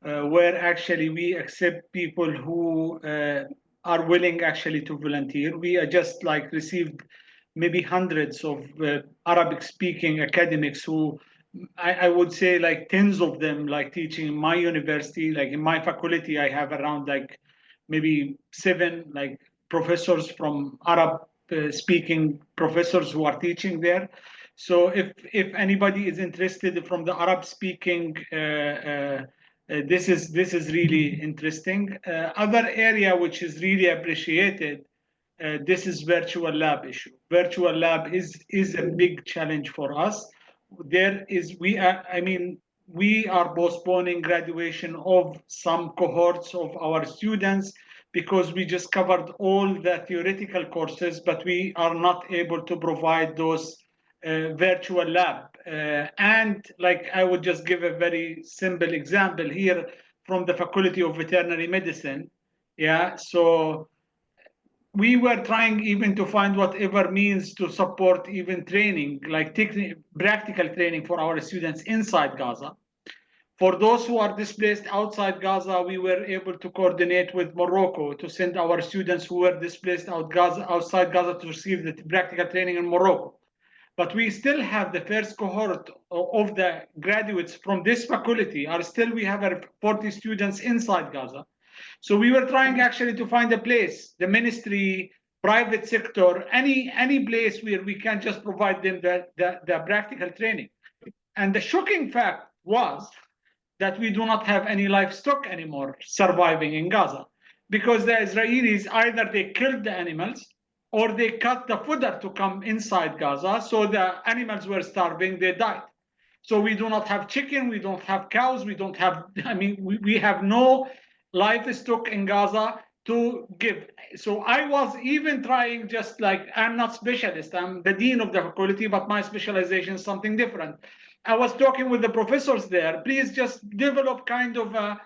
where actually we accept people who are willing actually to volunteer. We are just like received maybe hundreds of Arabic speaking academics who I would say like tens of them like teaching in my university. Like in my faculty, I have around like maybe 7 like professors from Arab speaking professors who are teaching there. So if anybody is interested from the Arab speaking, this is really interesting. Other area which is really appreciated, this is virtual lab issue. Virtual lab is a big challenge for us. There is we are postponing graduation of some cohorts of our students because we just covered all the theoretical courses, but we are not able to provide those virtual lab. And like I would just give a very simple example here from the Faculty of Veterinary Medicine. Yeah, so we were trying even to find whatever means to support even training, like practical training for our students inside Gaza. For those who are displaced outside Gaza, we were able to coordinate with Morocco to send our students who were displaced outside Gaza to receive the practical training in Morocco. But we still have the first cohort of the graduates from this faculty we have 40 students inside Gaza. So we were trying actually to find a place, the ministry, private sector, any place where we can just provide them the practical training. And the shocking fact was that we do not have any livestock anymore surviving in Gaza, because the Israelis, either they killed the animals or they cut the fodder to come inside Gaza. So the animals were starving, they died. So we do not have chicken, we don't have cows, we don't have, we have no livestock in Gaza to give. So I was even trying, just like, I'm not specialist, I'm the dean of the faculty, but my specialization is something different. I was talking with the professors there, please just develop kind of a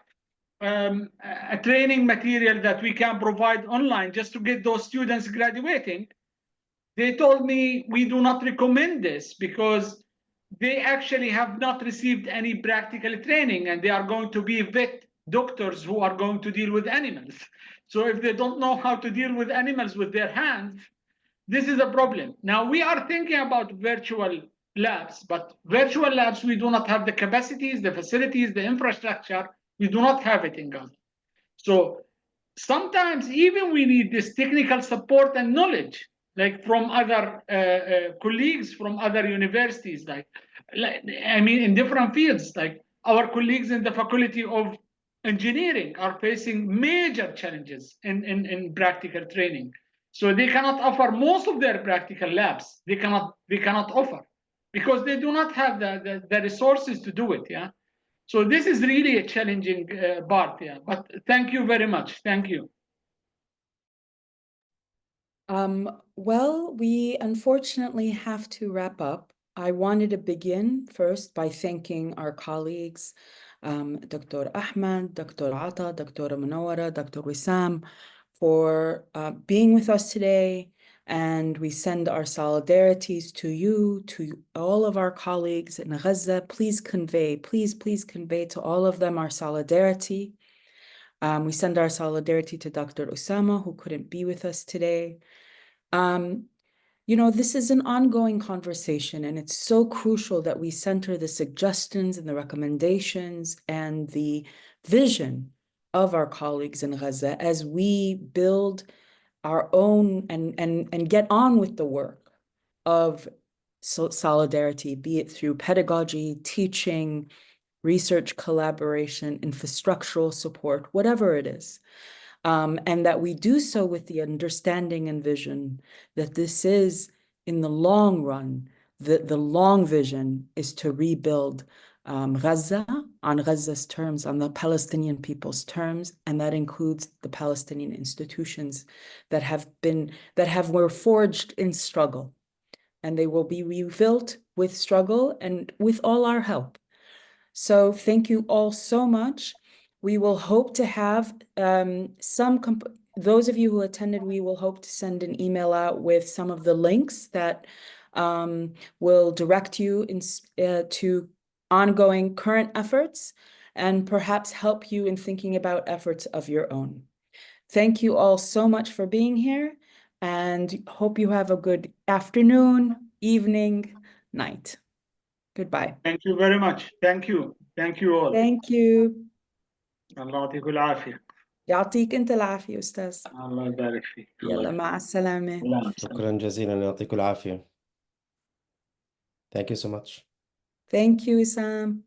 training material that we can provide online just to get those students graduating. They told me, we do not recommend this because they actually have not received any practical training, and they are going to be vet doctors who are going to deal with animals. So if they don't know how to deal with animals with their hands, this is a problem. Now we are thinking about virtual labs, but virtual labs, we do not have the capacities, the facilities, the infrastructure. We do not have it in Gaza. So sometimes even we need this technical support and knowledge, like from other colleagues from other universities, in different fields. Like our colleagues in the Faculty of Engineering are facing major challenges in practical training. So they cannot offer most of their practical labs. They cannot offer because they do not have the resources to do it. Yeah. So this is really a challenging part. Yeah. But thank you very much. Thank you. Well, we unfortunately have to wrap up. I wanted to begin first by thanking our colleagues, Dr. Ahmed, Dr. Ata, Dr. Mnawwar, Dr. Wesam, for being with us today. And we send our solidarities to you, to all of our colleagues in Gaza. Please convey to all of them our solidarity. We send our solidarity to Dr. Osama, who couldn't be with us today. This is an ongoing conversation, and it's so crucial that we center the suggestions and the recommendations and the vision of our colleagues in Gaza as we build our own and get on with the work of solidarity, be it through pedagogy, teaching, research collaboration, infrastructural support, whatever it is. And that we do so with the understanding and vision that this is, in the long run, the long vision is to rebuild Gaza on Gaza's terms, on the Palestinian people's terms, and that includes the Palestinian institutions that were forged in struggle, and they will be rebuilt with struggle and with all our help. So thank you all so much. We will hope to have those of you who attended, we will hope to send an email out with some of the links that will direct you to ongoing current efforts and perhaps help you in thinking about efforts of your own. Thank you all so much for being here, and hope you have a good afternoon, evening, night. Goodbye. Thank you very much. Thank you. Thank you all. Thank you. الله يعطيكم العافية. يعطيك انت العافية أستاذ. الله يبارك فيك. يلا مع السلامة. شكرا جزيلا، يعطيكم العافية. Thank you so much. Thank you, Wesam.